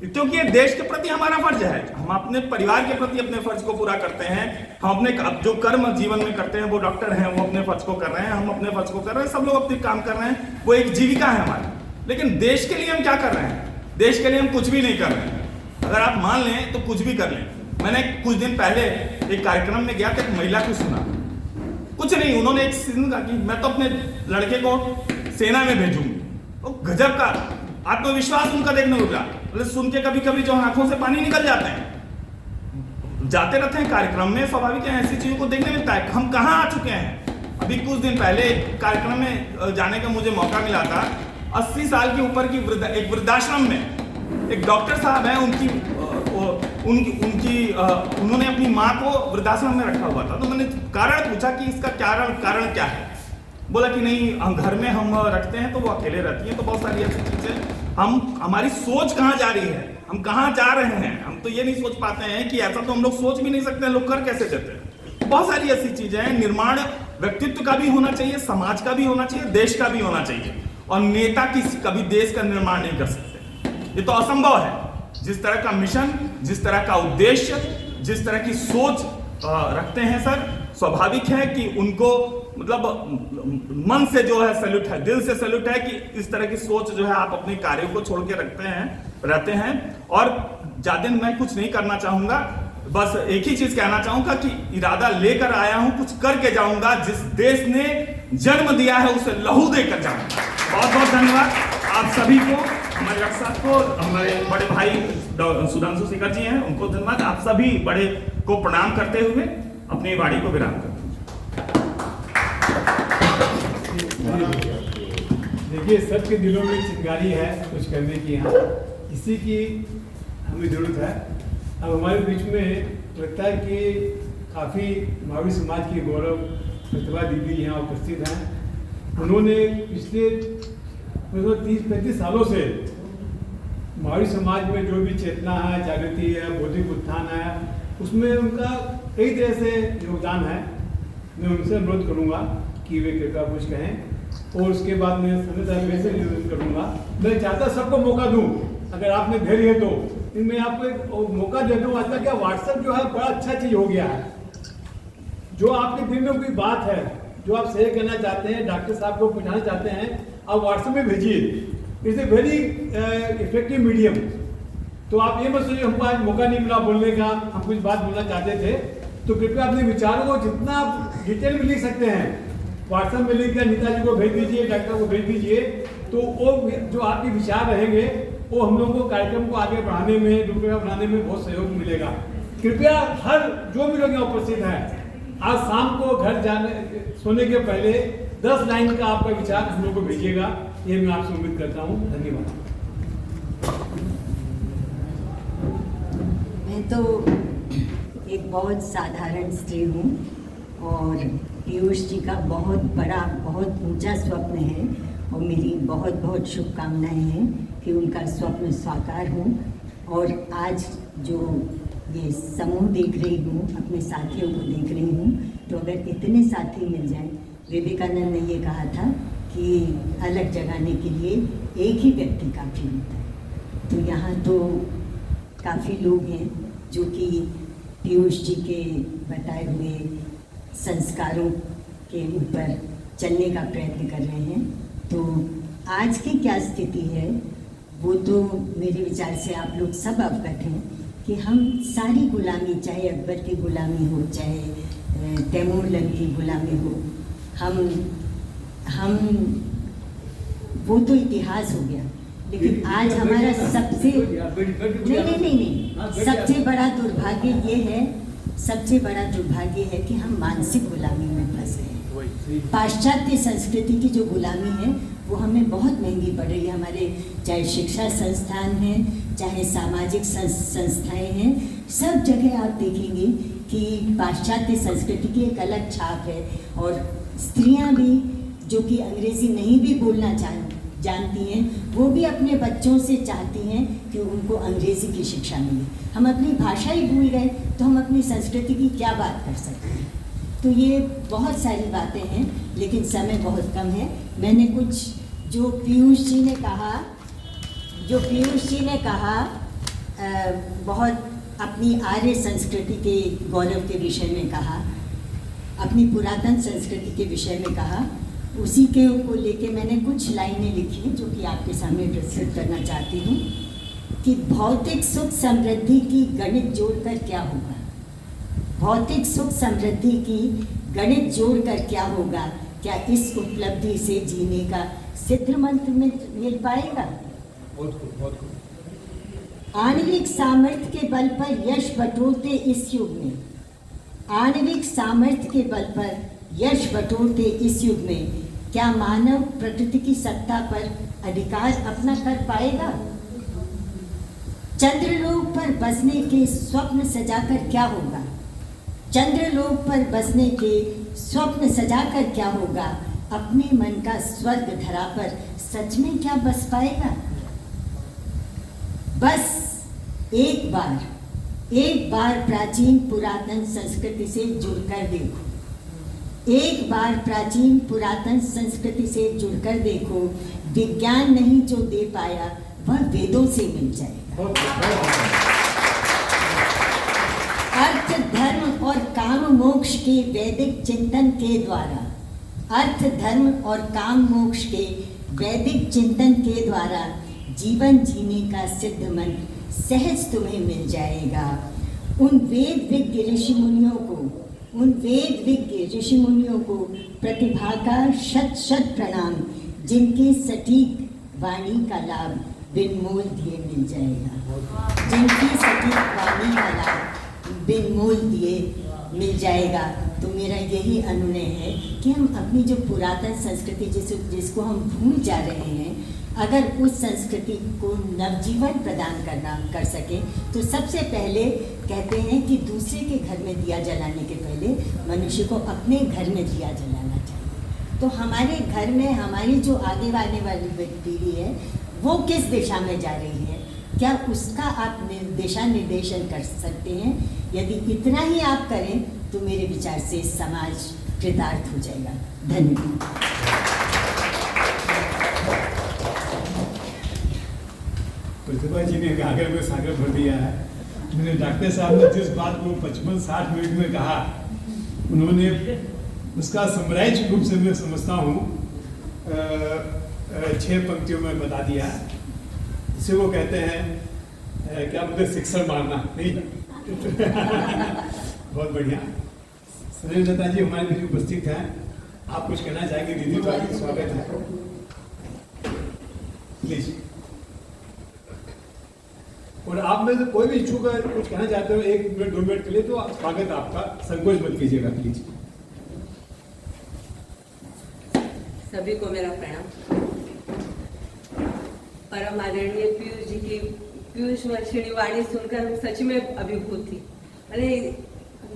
क्योंकि ये देश के प्रति हमारा फर्ज है। हम अपने परिवार के प्रति अपने फर्ज को पूरा करते हैं, हम अपने जो कर्म जीवन में करते हैं, वो डॉक्टर हैं, वो अपने फर्ज को कर रहे हैं, हम अपने फर्ज को कर रहे हैं, सब लोग अपने काम कर रहे हैं, वो एक जीविका है हमारी। लेकिन देश के लिए हम क्या कर रहे हैं? देश के लिए हम कुछ भी नहीं कर रहे हैं। अगर आप मान लें तो कुछ भी कर लें। मैंने कुछ दिन पहले एक कार्यक्रम में गया था, एक महिला को सुना, कुछ नहीं, उन्होंने एक सीन कहा कि मैं तो अपने लड़के को सेना में भेजूंगी। वो गजब का आत्मविश्वास उनका देखने को मिला। सुन के कभी कभी जो आंखों से पानी निकल जाते हैं जाते रहते हैं कार्यक्रम में, स्वाभाविक है ऐसी चीज़ों को देखने मिलता है। हम कहाँ आ चुके हैं। अभी कुछ दिन पहले एक कार्यक्रम में जाने का मुझे मौका मिला था। 80 साल के ऊपर की एक वृद्धाश्रम में एक डॉक्टर साहब हैं, उन्होंने अपनी माँ को वृद्धाश्रम में रखा हुआ था। तो मैंने कारण पूछा कि इसका कारण क्या है। बोला कि नहीं, हम घर में हम रखते हैं तो वो अकेले रहती हैं। तो बहुत सारी ऐसी चीज़ें, हमारी सोच कहाँ जा रही है, हम कहाँ जा रहे हैं, हम तो ये नहीं सोच पाते हैं कि ऐसा तो हम लोग सोच भी नहीं सकते हैं, लोग कर कैसे देते हैं। बहुत सारी ऐसी चीजें हैं। निर्माण व्यक्तित्व का भी होना चाहिए, समाज का भी होना चाहिए, देश का भी होना चाहिए। और नेता कभी देश का निर्माण नहीं कर सकते, ये तो असंभव है। जिस तरह का मिशन, जिस तरह का उद्देश्य, जिस तरह की सोच रखते हैं सर, स्वाभाविक है कि उनको मतलब मन से जो है सैल्यूट है, दिल से सैल्यूट है कि इस तरह की सोच जो है आप अपने कार्यों को छोड़ के रहते हैं। और ज्यादा मैं कुछ नहीं करना चाहूंगा, बस एक ही चीज कहना चाहूंगा कि इरादा लेकर आया हूं, कुछ करके जाऊंगा। जिस देश ने जन्म दिया है उसे लहू देकर जाऊंगा। बहुत बहुत धन्यवाद आप सभी को, हमारे डॉक्टर साहब को, हमारे बड़े भाई सुधांशु शेखर जी हैं, उनको धन्यवाद। आप सभी बड़े को प्रणाम करते हुए अपनी वाणी को विराम करते हैं। देखिए, सबके दिलों में चिंगारी है कुछ करने की, यहाँ इसी की हमें जरूरत है। अब हमारे बीच में लगता है कि काफ़ी महावीर समाज की गौरव प्रतिभा दीदी यहाँ उपस्थित हैं। उन्होंने पिछले 30-35 सालों से महावीर समाज में जो भी चेतना है, जागृति है, बौद्धिक उत्थान है, उसमें उनका कई तरह से योगदान है। मैं उनसे अनुरोध करूँगा कि वे कृपया कुछ कहें और उसके बाद मैं समय से निवेदन करूँगा। मैं चाहता सबको मौका दूँ, अगर आपने धैर्य है तो मैं आपको एक मौका देता हूँ। आजकल क्या व्हाट्सएप जो है बड़ा अच्छा चीज़ हो गया है। जो आपके दिल में कोई बात है, जो आप शेयर करना चाहते हैं, डॉक्टर साहब को पहुँचाना चाहते हैं, आप व्हाट्सएप में भेजिए। It's a very effective medium. तो आप ये मत सोचिए हमको आज मौका नहीं मिला बोलने का, हम कुछ बात बोलना चाहते थे, तो कृपया अपने विचारों को जितना डिटेल में लिख सकते हैं व्हाट्सएप में लिख कर नेताजी को भेज दीजिए, डॉक्टर को भेज दीजिए। तो वो जो आपके विचार रहेंगे वो हम लोगों को कार्यक्रम को आगे बढ़ाने में, रूपरेखा बनाने में बहुत सहयोग मिलेगा। कृपया हर जो भी लोग यहाँ उपस्थित हैं, आज शाम को घर जाने सोने के पहले 10 लाइन का आपका विचार हम लोग को भेजिएगा। ये मैं आपसे उम्मीद करता हूँ। धन्यवाद। मैं तो एक बहुत साधारण स्त्री हूँ और पीयूष जी का बहुत बड़ा, बहुत ऊंचा स्वप्न है और मेरी बहुत बहुत शुभकामनाएं हैं कि उनका स्वप्न साकार हो। और आज जो ये समूह देख रही हूँ, अपने साथियों को देख रही हूँ, तो अगर इतने साथी मिल जाएं, विवेकानंद ने ये कहा था कि अलग जगाने के लिए एक ही व्यक्ति काफ़ी होता है। तो यहाँ तो काफ़ी लोग हैं जो कि पीयूष जी के बताए हुए संस्कारों के ऊपर चलने का प्रयत्न कर रहे हैं। तो आज की क्या स्थिति है वो तो मेरे विचार से आप लोग सब अवगत हैं कि हम सारी गुलामी, चाहे अकबर की गुलामी हो, चाहे तैमूर लंग की गुलामी हो, हम वो तो इतिहास हो गया। लेकिन आज हमारा सबसे नहीं सबसे बड़ा दुर्भाग्य ये है, सबसे बड़ा दुर्भाग्य है कि हम मानसिक गुलामी में फंस गए। पाश्चात्य संस्कृति की जो गुलामी है वो हमें बहुत महंगी पड़ रही है। हमारे चाहे शिक्षा संस्थान हैं, चाहे सामाजिक संस्थाएं हैं, सब जगह आप देखेंगे कि पाश्चात्य संस्कृति की एक अलग छाप है। और स्त्रियां भी जो कि अंग्रेजी नहीं भी बोलना जानती हैं, वो भी अपने बच्चों से चाहती हैं कि उनको अंग्रेजी की शिक्षा मिले। हम अपनी भाषा ही भूल गए तो हम अपनी संस्कृति की क्या बात कर सकते हैं। तो ये बहुत सारी बातें हैं, लेकिन समय बहुत कम है। मैंने कुछ जो पीयूष जी ने कहा बहुत अपनी आर्य संस्कृति के गौरव के विषय में कहा, अपनी पुरातन संस्कृति के विषय में कहा, उसी के को लेके मैंने कुछ लाइनें लिखी हैं जो कि आपके सामने प्रस्तुत करना चाहती हूँ कि भौतिक सुख समृद्धि की गणित जोड़कर क्या होगा। भौतिक सुख समृद्धि की गणित जोड़कर क्या होगा, क्या इस उपलब्धि से जीने का सिद्ध मंत्र मिल पाएगा। आणविक सामर्थ्य के बल पर यश बटोरते इस युग में, आणविक सामर्थ्य के बल पर यश बटोरते इस युग में क्या मानव प्रकृति की सत्ता पर अधिकार अपना कर पाएगा? चंद्रलोक पर बसने के स्वप्न सजाकर क्या होगा? चंद्रलोक पर बसने के स्वप्न सजाकर क्या होगा? अपने मन का स्वर्ग धरा पर सच में क्या बस पाएगा? बस एक बार प्राचीन पुरातन संस्कृति से जुड़कर देखो, एक बार प्राचीन पुरातन संस्कृति से जुड़कर देखो, विज्ञान नहीं जो दे पाया वह वेदों से मिल जाएगा। अर्थ धर्म और काम मोक्ष के वैदिक चिंतन के द्वारा, अर्थ धर्म और काम मोक्ष के वैदिक चिंतन के द्वारा जीवन जीने का सिद्ध मंत्र सहज तुम्हें मिल जाएगा। उन वेद विज्ञ ऋषि मुनियों को प्रतिभा का शत शत प्रणाम, जिनके सटीक वाणी का लाभ बिन मोल दिए मिल जाएगा, जिनकी सटीक वाणी का लाभ बिन मोल दिए मिल जाएगा। तो मेरा यही अनुनय है कि हम अपनी जो पुरातन संस्कृति जिसको हम भूल जा रहे हैं, अगर उस संस्कृति को नवजीवन प्रदान कर सके तो सबसे पहले कहते हैं कि दूसरे के घर में दिया जलाने के पहले मनुष्य को अपने घर में दिया जलाना चाहिए। तो हमारे घर में हमारी जो आगे आने वाली पीढ़ी है वो किस दिशा में जा रही है, क्या उसका आप दिशा निर्देशन कर सकते हैं? यदि इतना ही आप करें तो मेरे विचार से समाज कृतार्थ हो जाएगा। धन्यवाद। प्रतिभा जी ने गागर में सागर भर दिया है। मैंने डॉक्टर साहब ने जिस बात को 55-60 मिनट में कहा, उन्होंने उसका समराइज रूप से मैं समझता हूँ 6 पंक्तियों में बता दिया। इसे वो कहते हैं क्या मुझे शिक्षण मारना नहीं। बहुत बढ़िया। सुनील दत्ता जी हमारे बीच उपस्थित हैं, आप कुछ कहना चाहेंगे? दीदी तो आपका स्वागत है, प्लीज। और आप में से कोई भी इच्छुक है कुछ कहना चाहते हो 1 मिनट 2 मिनट के लिए, तो स्वागत है आपका, संकोच मत कीजिएगा प्लीज। सभी को मेरा प्रणाम। परम आदरणीय पीयूष जी की पीयूष वर्षिणी वाणी सुनकर सच में अभिभूत थी। अरे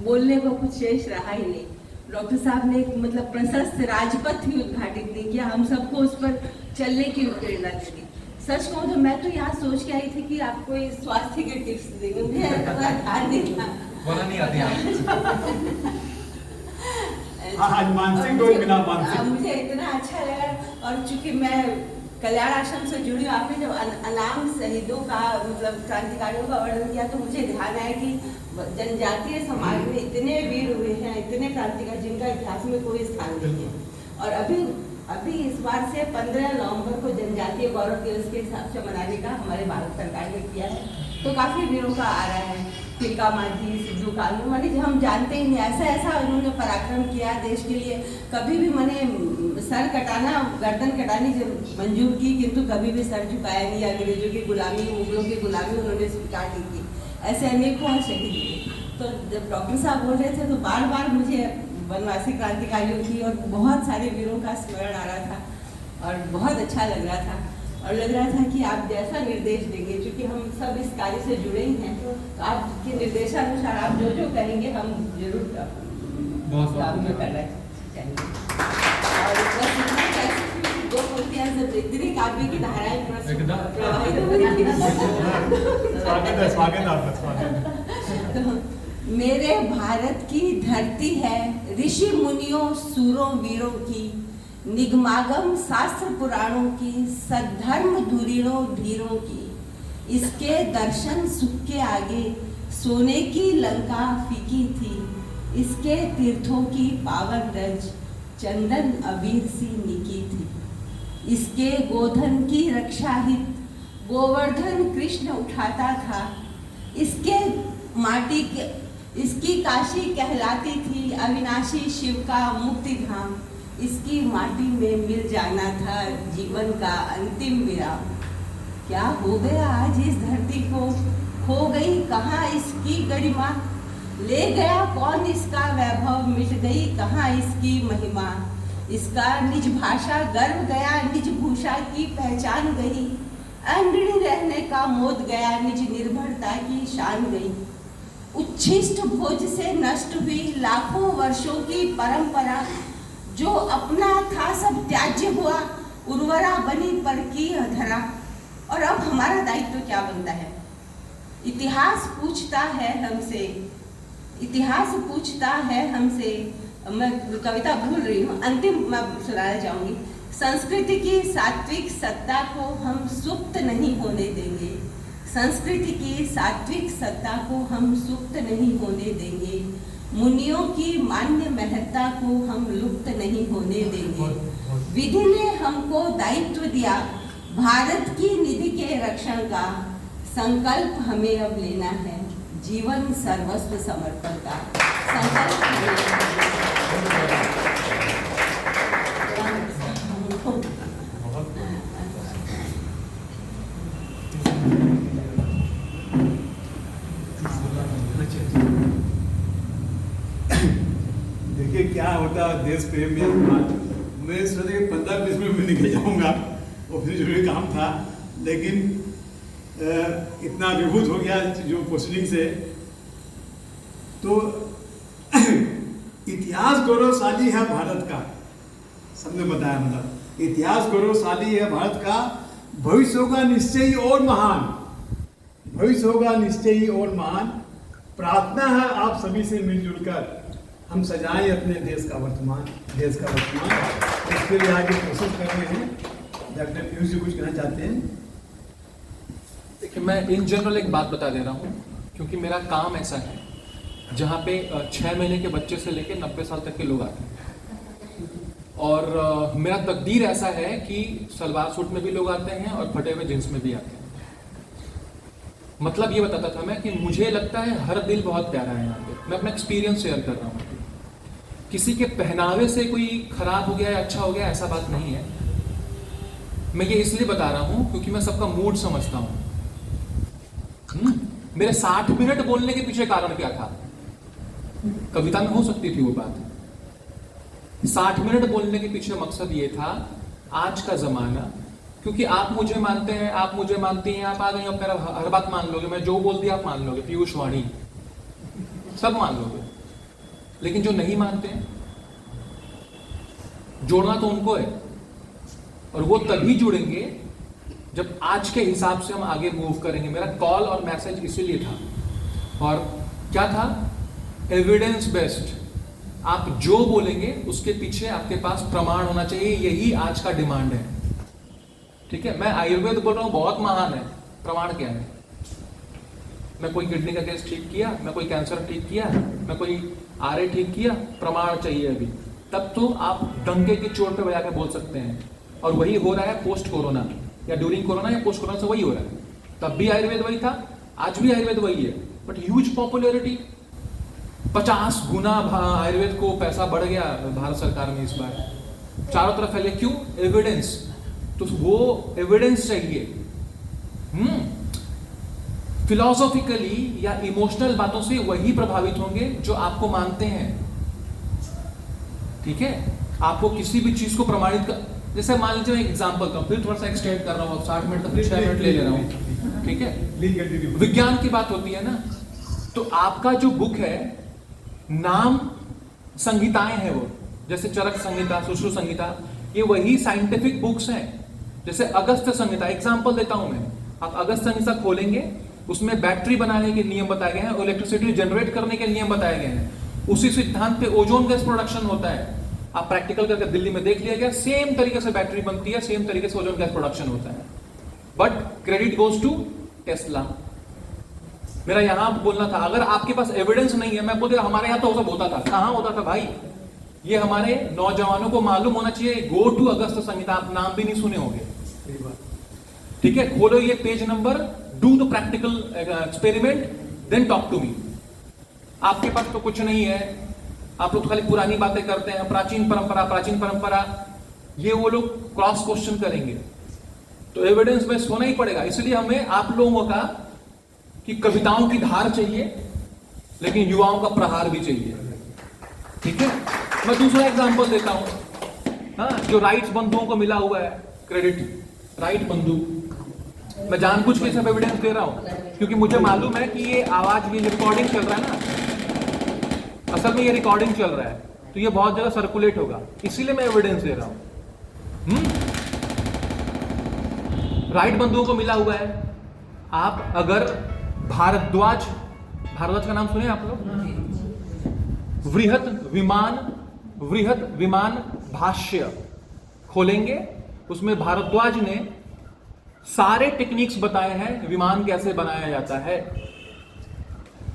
बोलने को कुछ शेष रहा ही नहीं। डॉक्टर साहब ने एक मतलब प्रशस्त राजपथ ही उद्घाटित नहीं किया, हम सबको उस पर चलने की प्रेरणा दी। सच कहूँ तो मैं तो यहाँ सोच के आई थी कि आपको स्वास्थ्य के टिप्स देंगे, मुझे ध्यान नहीं था। बोला नहीं आती आज मानसिक और बिना मानसिक मुझे इतना अच्छा लगा। और चूंकि मैं कल्याण आश्रम से जुड़ी हूँ, आपने जब अनाम शहीदों का मतलब क्रांतिकारियों का वर्णन किया तो मुझे ध्यान आया कि जनजातीय समाज में इतने वीर हुए हैं, इतने क्रांतिकारी जिनका इतिहास में कोई स्थान नहीं है। और अभी इस बार से 15 नवंबर को जनजातीय गौरव दिवस के हिसाब से मनाने का हमारे भारत सरकार ने किया है। तो काफ़ी वीरों का आ रहा है, तिलका मांझी, सिद्धू कानू, माने जो हम जानते ही नहीं, ऐसा उन्होंने पराक्रम किया देश के लिए। कभी भी मैंने सर कटाना, गर्दन कटानी मंजूर की, किंतु कभी भी सर झुकाया नहीं। अंग्रेजों की गुलामी, मुगलों की गुलामी उन्होंने स्वीकार की थी। ऐसे अनेकों शहीद हुए। तो जब डॉक्टर साहब बोल रहे थे तो बार बार मुझे वनवासी क्रांतिकारियों की और बहुत सारे वीरों का स्मरण आ रहा था और बहुत अच्छा लग रहा था। और लग रहा था कि आप जैसा निर्देश देंगे, क्योंकि हम सब इस कार्य से जुड़े ही हैं, तो आपके निर्देशानुसार आप जो जो कहेंगे हम जरूर काम में करना चाहेंगे। और बस इतना कह सकती हूँ कि 2 पंक्तियाँ जब इतनी काव्य की धाराएं प्रवाहित हो रही थी। स्वागत आपका, स्वागत। मेरे भारत की धरती है ऋषि मुनियों सूरों वीरों की, निगमागम शास्त्र पुराणों की, सद्धर्म धुरीणों धीरों की। इसके दर्शन सुख के आगे सोने की लंका फीकी थी। इसके तीर्थों की पावन रज चंदन अबीर सी निकी थी। इसके गोधन की रक्षा हित गोवर्धन कृष्ण उठाता था। इसकी काशी कहलाती थी अविनाशी शिव का मुक्ति धाम। इसकी माटी में मिल जाना था जीवन का अंतिम विराम। क्या हो गया आज इस धरती को, खो गई कहाँ इसकी गरिमा, ले गया कौन इसका वैभव, मिट गई कहाँ इसकी महिमा। इसका निज भाषा गर्व गया, निज भूषा की पहचान गई, अंगड़ी रहने का मोद गया, निज निर्भरता की शान गई। उच्छिष्ट भोज से नष्ट हुई लाखों वर्षों की परंपरा, जो अपना था सब त्याज्य हुआ, उर्वरा बनी पर की अधरा। और अब हमारा दायित्व क्या बनता है? इतिहास पूछता है हमसे, इतिहास पूछता है हमसे। मैं कविता भूल रही हूँ, अंतिम मैं सुनाना चाहूंगी। संस्कृति की सात्विक सत्ता को हम सुप्त नहीं होने देंगे, संस्कृति की सात्विक सत्ता को हम सुप्त नहीं होने देंगे, मुनियों की मान्य महत्ता को हम लुप्त नहीं होने देंगे। विधि ने हमको दायित्व दिया भारत की निधि के रक्षण का, संकल्प हमें अब लेना है जीवन सर्वस्व समर्पण का। संकल्प देखिए क्या होता है देश प्रेम में। मैं सोचा कि 15-20 मिनट में निकल जाऊंगा, ऑफिस जरूरी काम था, लेकिन इतना विभूत हो गया जो प्रोसीडिंग से। तो इतिहास गौरवशाली है भारत का, सबने बताया, मतलब इतिहास गौरवशाली है भारत का। भविष्य होगा निश्चय ही और महान, भविष्य होगा निश्चय ही और महान। प्रार्थना है आप सभी से मिलजुल कर हम सजाएं अपने देश का वर्तमान, देश का वर्तमान। इसके लिए आगे कोशिश कर रहे हैं। डॉक्टर पीयूष जी कुछ कहना चाहते हैं? देखिए, मैं इन जनरल एक बात बता दे रहा हूँ, क्योंकि मेरा काम ऐसा है जहाँ पे 6 महीने के बच्चे से लेकर 90 साल तक के लोग आते हैं। और मेरा तकदीर ऐसा है कि सलवार सूट में भी लोग आते हैं और फटे हुए जींस में भी आते हैं। मतलब ये बताता था मैं कि मुझे लगता है हर दिल बहुत प्यारा है यहाँ पे। मैं अपना एक्सपीरियंस शेयर कर रहा हूँ। किसी के पहनावे से कोई खराब हो गया या अच्छा हो गया, ऐसा बात नहीं है। मैं ये इसलिए बता रहा हूँ क्योंकि मैं सबका मूड समझता हूँ। मेरे 60 मिनट बोलने के पीछे कारण क्या था? कविता में हो सकती थी वो बात। 60 मिनट बोलने के पीछे मकसद ये था, आज का जमाना, क्योंकि आप मुझे मानते हैं, आप मुझे मानती हैं, आप आ गए अब मेरा हर बात मान लोगे, मैं जो बोल दिया आप मान लोगे, पीयूष वाणी सब मान लोगे। लेकिन जो नहीं मानते हैं, जोड़ना तो उनको है, और वो तभी जुड़ेंगे जब आज के हिसाब से हम आगे मूव करेंगे। मेरा कॉल और मैसेज इसीलिए था। और क्या था? Evidence based. आप जो बोलेंगे उसके पीछे आपके पास प्रमाण होना चाहिए। यही आज का डिमांड है। ठीक है, मैं आयुर्वेद बोल रहा हूं, बहुत महान है, प्रमाण क्या है? मैं कोई किडनी का केस ठीक किया, मैं कोई कैंसर ठीक किया, मैं कोई आरए ठीक किया, प्रमाण चाहिए अभी। तब तो आप डंके की चोट पे बजा के बोल सकते हैं। और वही हो रहा है पोस्ट कोरोना, या ड्यूरिंग कोरोना या पोस्ट कोरोना से वही हो रहा है। तब भी आयुर्वेद वही था, आज भी आयुर्वेद वही है, बट ह्यूज पॉपुलैरिटी, 50 गुना आयुर्वेद को पैसा बढ़ गया भारत सरकार में इस बार, चारों तरफ फैले। क्यों? एविडेंस। तो वो एविडेंस चाहिए। फिलॉसॉफिकली या इमोशनल बातों से वही प्रभावित होंगे जो आपको मानते हैं। ठीक है, आपको किसी भी चीज को प्रमाणित कर, जैसे मान लीजिए मैं एग्जांपल दूं, फिर थोड़ा सा एक्सटेंड कर रहा हूं, 60 मिनट तक 6 मिनट ले रहा हूं। ठीक है, विज्ञान की बात होती है ना, तो आपका जो बुक है, नाम संहिताएं हैं वो, जैसे चरक संहिता, सुश्रुत संहिता, ये वही साइंटिफिक बुक्स हैं। जैसे अगस्त्य संहिता, एग्जांपल देता हूं मैं, आप अगस्त्य संहिता खोलेंगे, उसमें बैटरी बनाने के नियम बताए गए हैं, इलेक्ट्रिसिटी जनरेट करने के नियम बताए गए हैं। उसी सिद्धांत पे ओजोन गैस प्रोडक्शन होता है। आप प्रैक्टिकल करके दिल्ली में देख लिया गया, सेम तरीके से बैटरी बनती है, सेम तरीके से ओजोन गैस प्रोडक्शन होता है। But credit goes to Tesla. मेरा यहां बोलना था, अगर आपके पास एविडेंस नहीं है, मैं बोलते हमारे यहां तो सब होता था। कहां होता था भाई? ये हमारे नौजवानों को मालूम होना चाहिए। गो टू अगस्त्य संहिता, आप नाम भी नहीं सुने होंगे। ठीक है, खोलो ये page number, do the practical experiment, then talk to me. आपके पास तो कुछ नहीं है, आप लोग खाली पुरानी बातें करते हैं, प्राचीन परंपरा, प्राचीन परंपरा। ये वो लोग क्रॉस क्वेश्चन करेंगे। तो एविडेंस बेस्ड होना ही पड़ेगा। इसलिए हमें आप लोगों का कि कविताओं की धार चाहिए, लेकिन युवाओं का प्रहार भी चाहिए। ठीक है, मैं दूसरा एग्जांपल देता हूं। हाँ, जो राइट्स बंधुओं को मिला हुआ है क्रेडिट, राइट बंधु, मैं जानबूझ के सब एविडेंस दे रहा हूं क्योंकि मुझे मालूम है कि ये आवाज, ये रिकॉर्डिंग चल रहा है ना, असल में ये रिकॉर्डिंग चल रहा है, तो ये बहुत जगह सर्कुलेट होगा, इसीलिए मैं एविडेंस दे रहा हूं। राइट बंधुओं को मिला हुआ है। आप अगर भारद्वाज का नाम सुने आप लोग, वृहत विमान भाष्य खोलेंगे, उसमें भारद्वाज ने सारे टेक्निक्स बताए हैं विमान कैसे बनाया जाता है।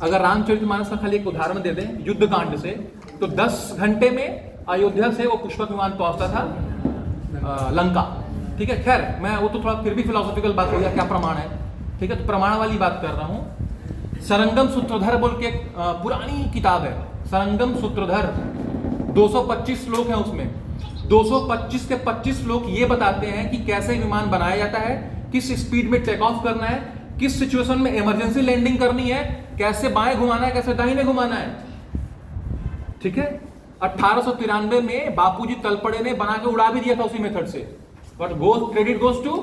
अगर रामचरितमानस का खाली एक उदाहरण दे दें युद्ध कांड से, तो 10 घंटे में अयोध्या से वो पुष्पक विमान पहुंचता था लंका। ठीक है, खैर मैं वो तो थोड़ा फिर भी फिलोसॉफिकल बात हो गया, क्या प्रमाण है। ठीक है, तो प्रमाण वाली बात कर रहा हूं। सरंगम सूत्रधर बोल के पुरानी किताब है, सरंगम सूत्रधर, 225 श्लोक है उसमें। 225 के 25 श्लोक ये बताते हैं कि कैसे विमान बनाया जाता है, किस स्पीड में टेक ऑफ करना है, किस सिचुएशन में इमरजेंसी लैंडिंग करनी है, कैसे बाएं घुमाना है, कैसे दाहिने घुमाना है। ठीक है, 1893 में बापूजी तलपड़े ने बना के उड़ा भी दिया था उसी मेथड से, but credit goes to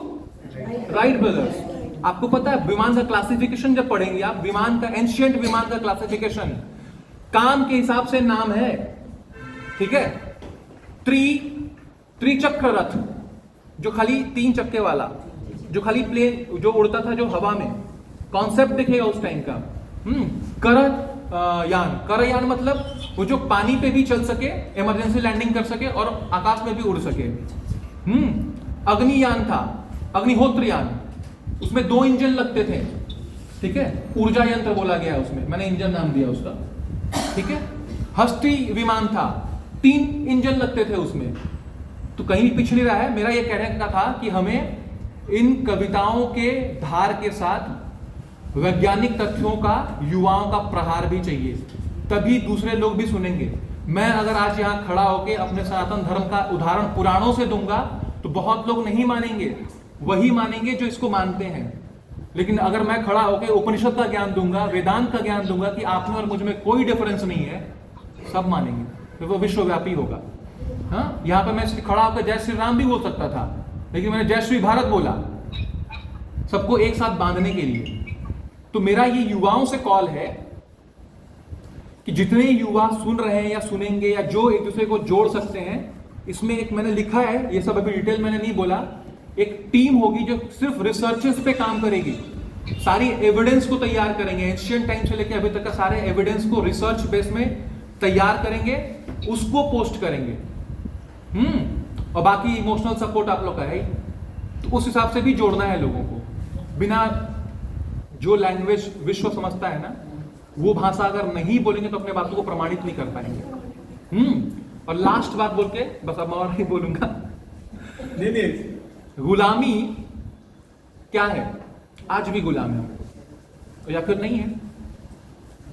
Wright brothers. आपको पता है विमान का क्लासिफिकेशन जब पढ़ेंगे आप, विमान का एंशिएंट विमान का क्लासिफिकेशन काम के हिसाब से नाम है। ठीक है, त्रिचक्र रथ, जो खाली 3 चक्के वाला, जो खाली प्लेन जो उड़ता था जो हवा में, कॉन्सेप्ट दिखेगा उस टाइम का। करयान मतलब वो जो पानी पे भी चल सके, इमरजेंसी लैंडिंग कर सके और आकाश में भी उड़ सके। अग्नियान था, अग्निहोत्रयान, उसमें 2 इंजन लगते थे। ठीक है, ऊर्जा यंत्र बोला गया उसमें, मैंने इंजन नाम दिया उसका। ठीक है, हस्ती विमान था, 3 इंजन लगते थे उसमें। तो कहीं भी पिछ नहीं रहा है। मेरा ये कहने का था कि हमें इन कविताओं के धार के साथ वैज्ञानिक तथ्यों का, युवाओं का प्रहार भी चाहिए, तभी दूसरे लोग भी सुनेंगे। मैं अगर आज यहाँ खड़ा होकर अपने सनातन धर्म का उदाहरण पुराणों से दूंगा तो बहुत लोग नहीं मानेंगे, वही मानेंगे जो इसको मानते हैं। लेकिन अगर मैं खड़ा होकर उपनिषद का ज्ञान दूंगा, वेदांत का ज्ञान दूंगा कि आप में और मुझ में कोई डिफरेंस नहीं है, सब मानेंगे, फिर वो विश्वव्यापी होगा। हाँ, यहाँ पे मैं खड़ा होकर जय श्री राम भी बोल सकता था, लेकिन मैंने जय श्री भारत बोला, सबको एक साथ बांधने के लिए। तो मेरा ये युवाओं से कॉल है कि जितने युवा सुन रहे हैं या सुनेंगे या जो एक दूसरे को जोड़ सकते हैं, इसमें एक मैंने लिखा है, ये सब अभी डिटेल मैंने नहीं बोला, एक टीम होगी जो सिर्फ रिसर्चेस पे काम करेगी, सारी एविडेंस को तैयार करेंगे, एंशिएंट टाइम से लेकर अभी तक का सारे एविडेंस को रिसर्च बेस में तैयार करेंगे, उसको पोस्ट करेंगे। और बाकी इमोशनल सपोर्ट आप लोग का है, तो उस हिसाब से भी जोड़ना है लोगों को। बिना जो लैंग्वेज विश्व समझता है ना, वो भाषा अगर नहीं बोलेंगे तो अपने बातों को प्रमाणित नहीं कर पाएंगे। और लास्ट बात बोल के बस अब मैं और नहीं बोलूंगा। नहीं, गुलामी क्या है? आज भी गुलाम है या फिर नहीं है?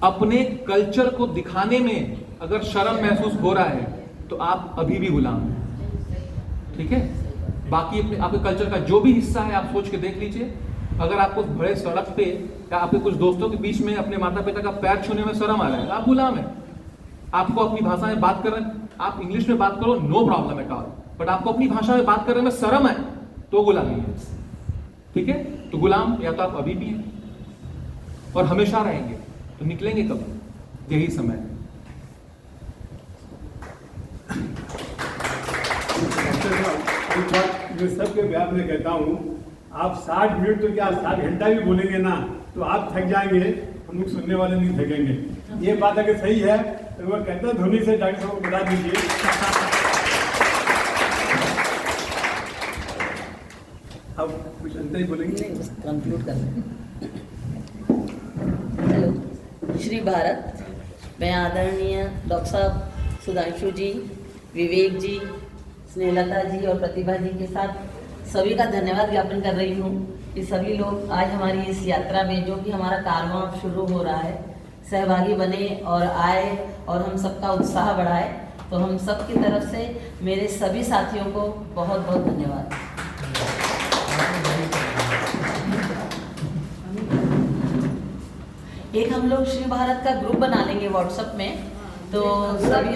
अपने कल्चर को दिखाने में अगर शर्म महसूस हो रहा है तो आप अभी भी गुलाम हैं। ठीक है, बाकी अपने आपके कल्चर का जो भी हिस्सा है आप सोच के देख लीजिए। अगर आपको बड़े सड़क पे या आपके कुछ दोस्तों के बीच में अपने माता पिता का पैर छूने में शर्म आ रहा है, आप गुलाम है। आपको अपनी भाषा में बात कर रहे हैं, आप इंग्लिश में बात करो, no problem at all, but आपको अपनी भाषा में बात करने में शर्म है तो गुलामी है। ठीक है, तो गुलाम या तो आप अभी भी हैं और हमेशा रहेंगे, तो निकलेंगे कब? यही समय है। मैं सबके ब्याह में कहता हूँ, आप 60 मिनट तो क्या 60 घंटा भी बोलेंगे ना तो आप थक जाएंगे, हम लोग सुनने वाले नहीं थकेंगे। ये बात अगर सही है तो वो कहता है धोनी से डॉक्टर साहब को बता दीजिए। अब कुछ अंतर ही बोलेंगे, कंक्लूड कर लें। हेलो, श्री भारत, मैं आदरणीय डॉक्टर साहब सुधांशु जी, विवेक जी, स्नेहलता जी और प्रतिभा जी के साथ सभी का धन्यवाद ज्ञापन कर रही हूँ कि सभी लोग आज हमारी इस यात्रा में, जो कि हमारा कारवां शुरू हो रहा है, सहभागी बने और आए और हम सबका उत्साह बढ़ाए। तो हम सब की तरफ से मेरे सभी साथियों को बहुत बहुत धन्यवाद। एक हम लोग श्री भारत का ग्रुप बना लेंगे व्हाट्सएप में, तो सभी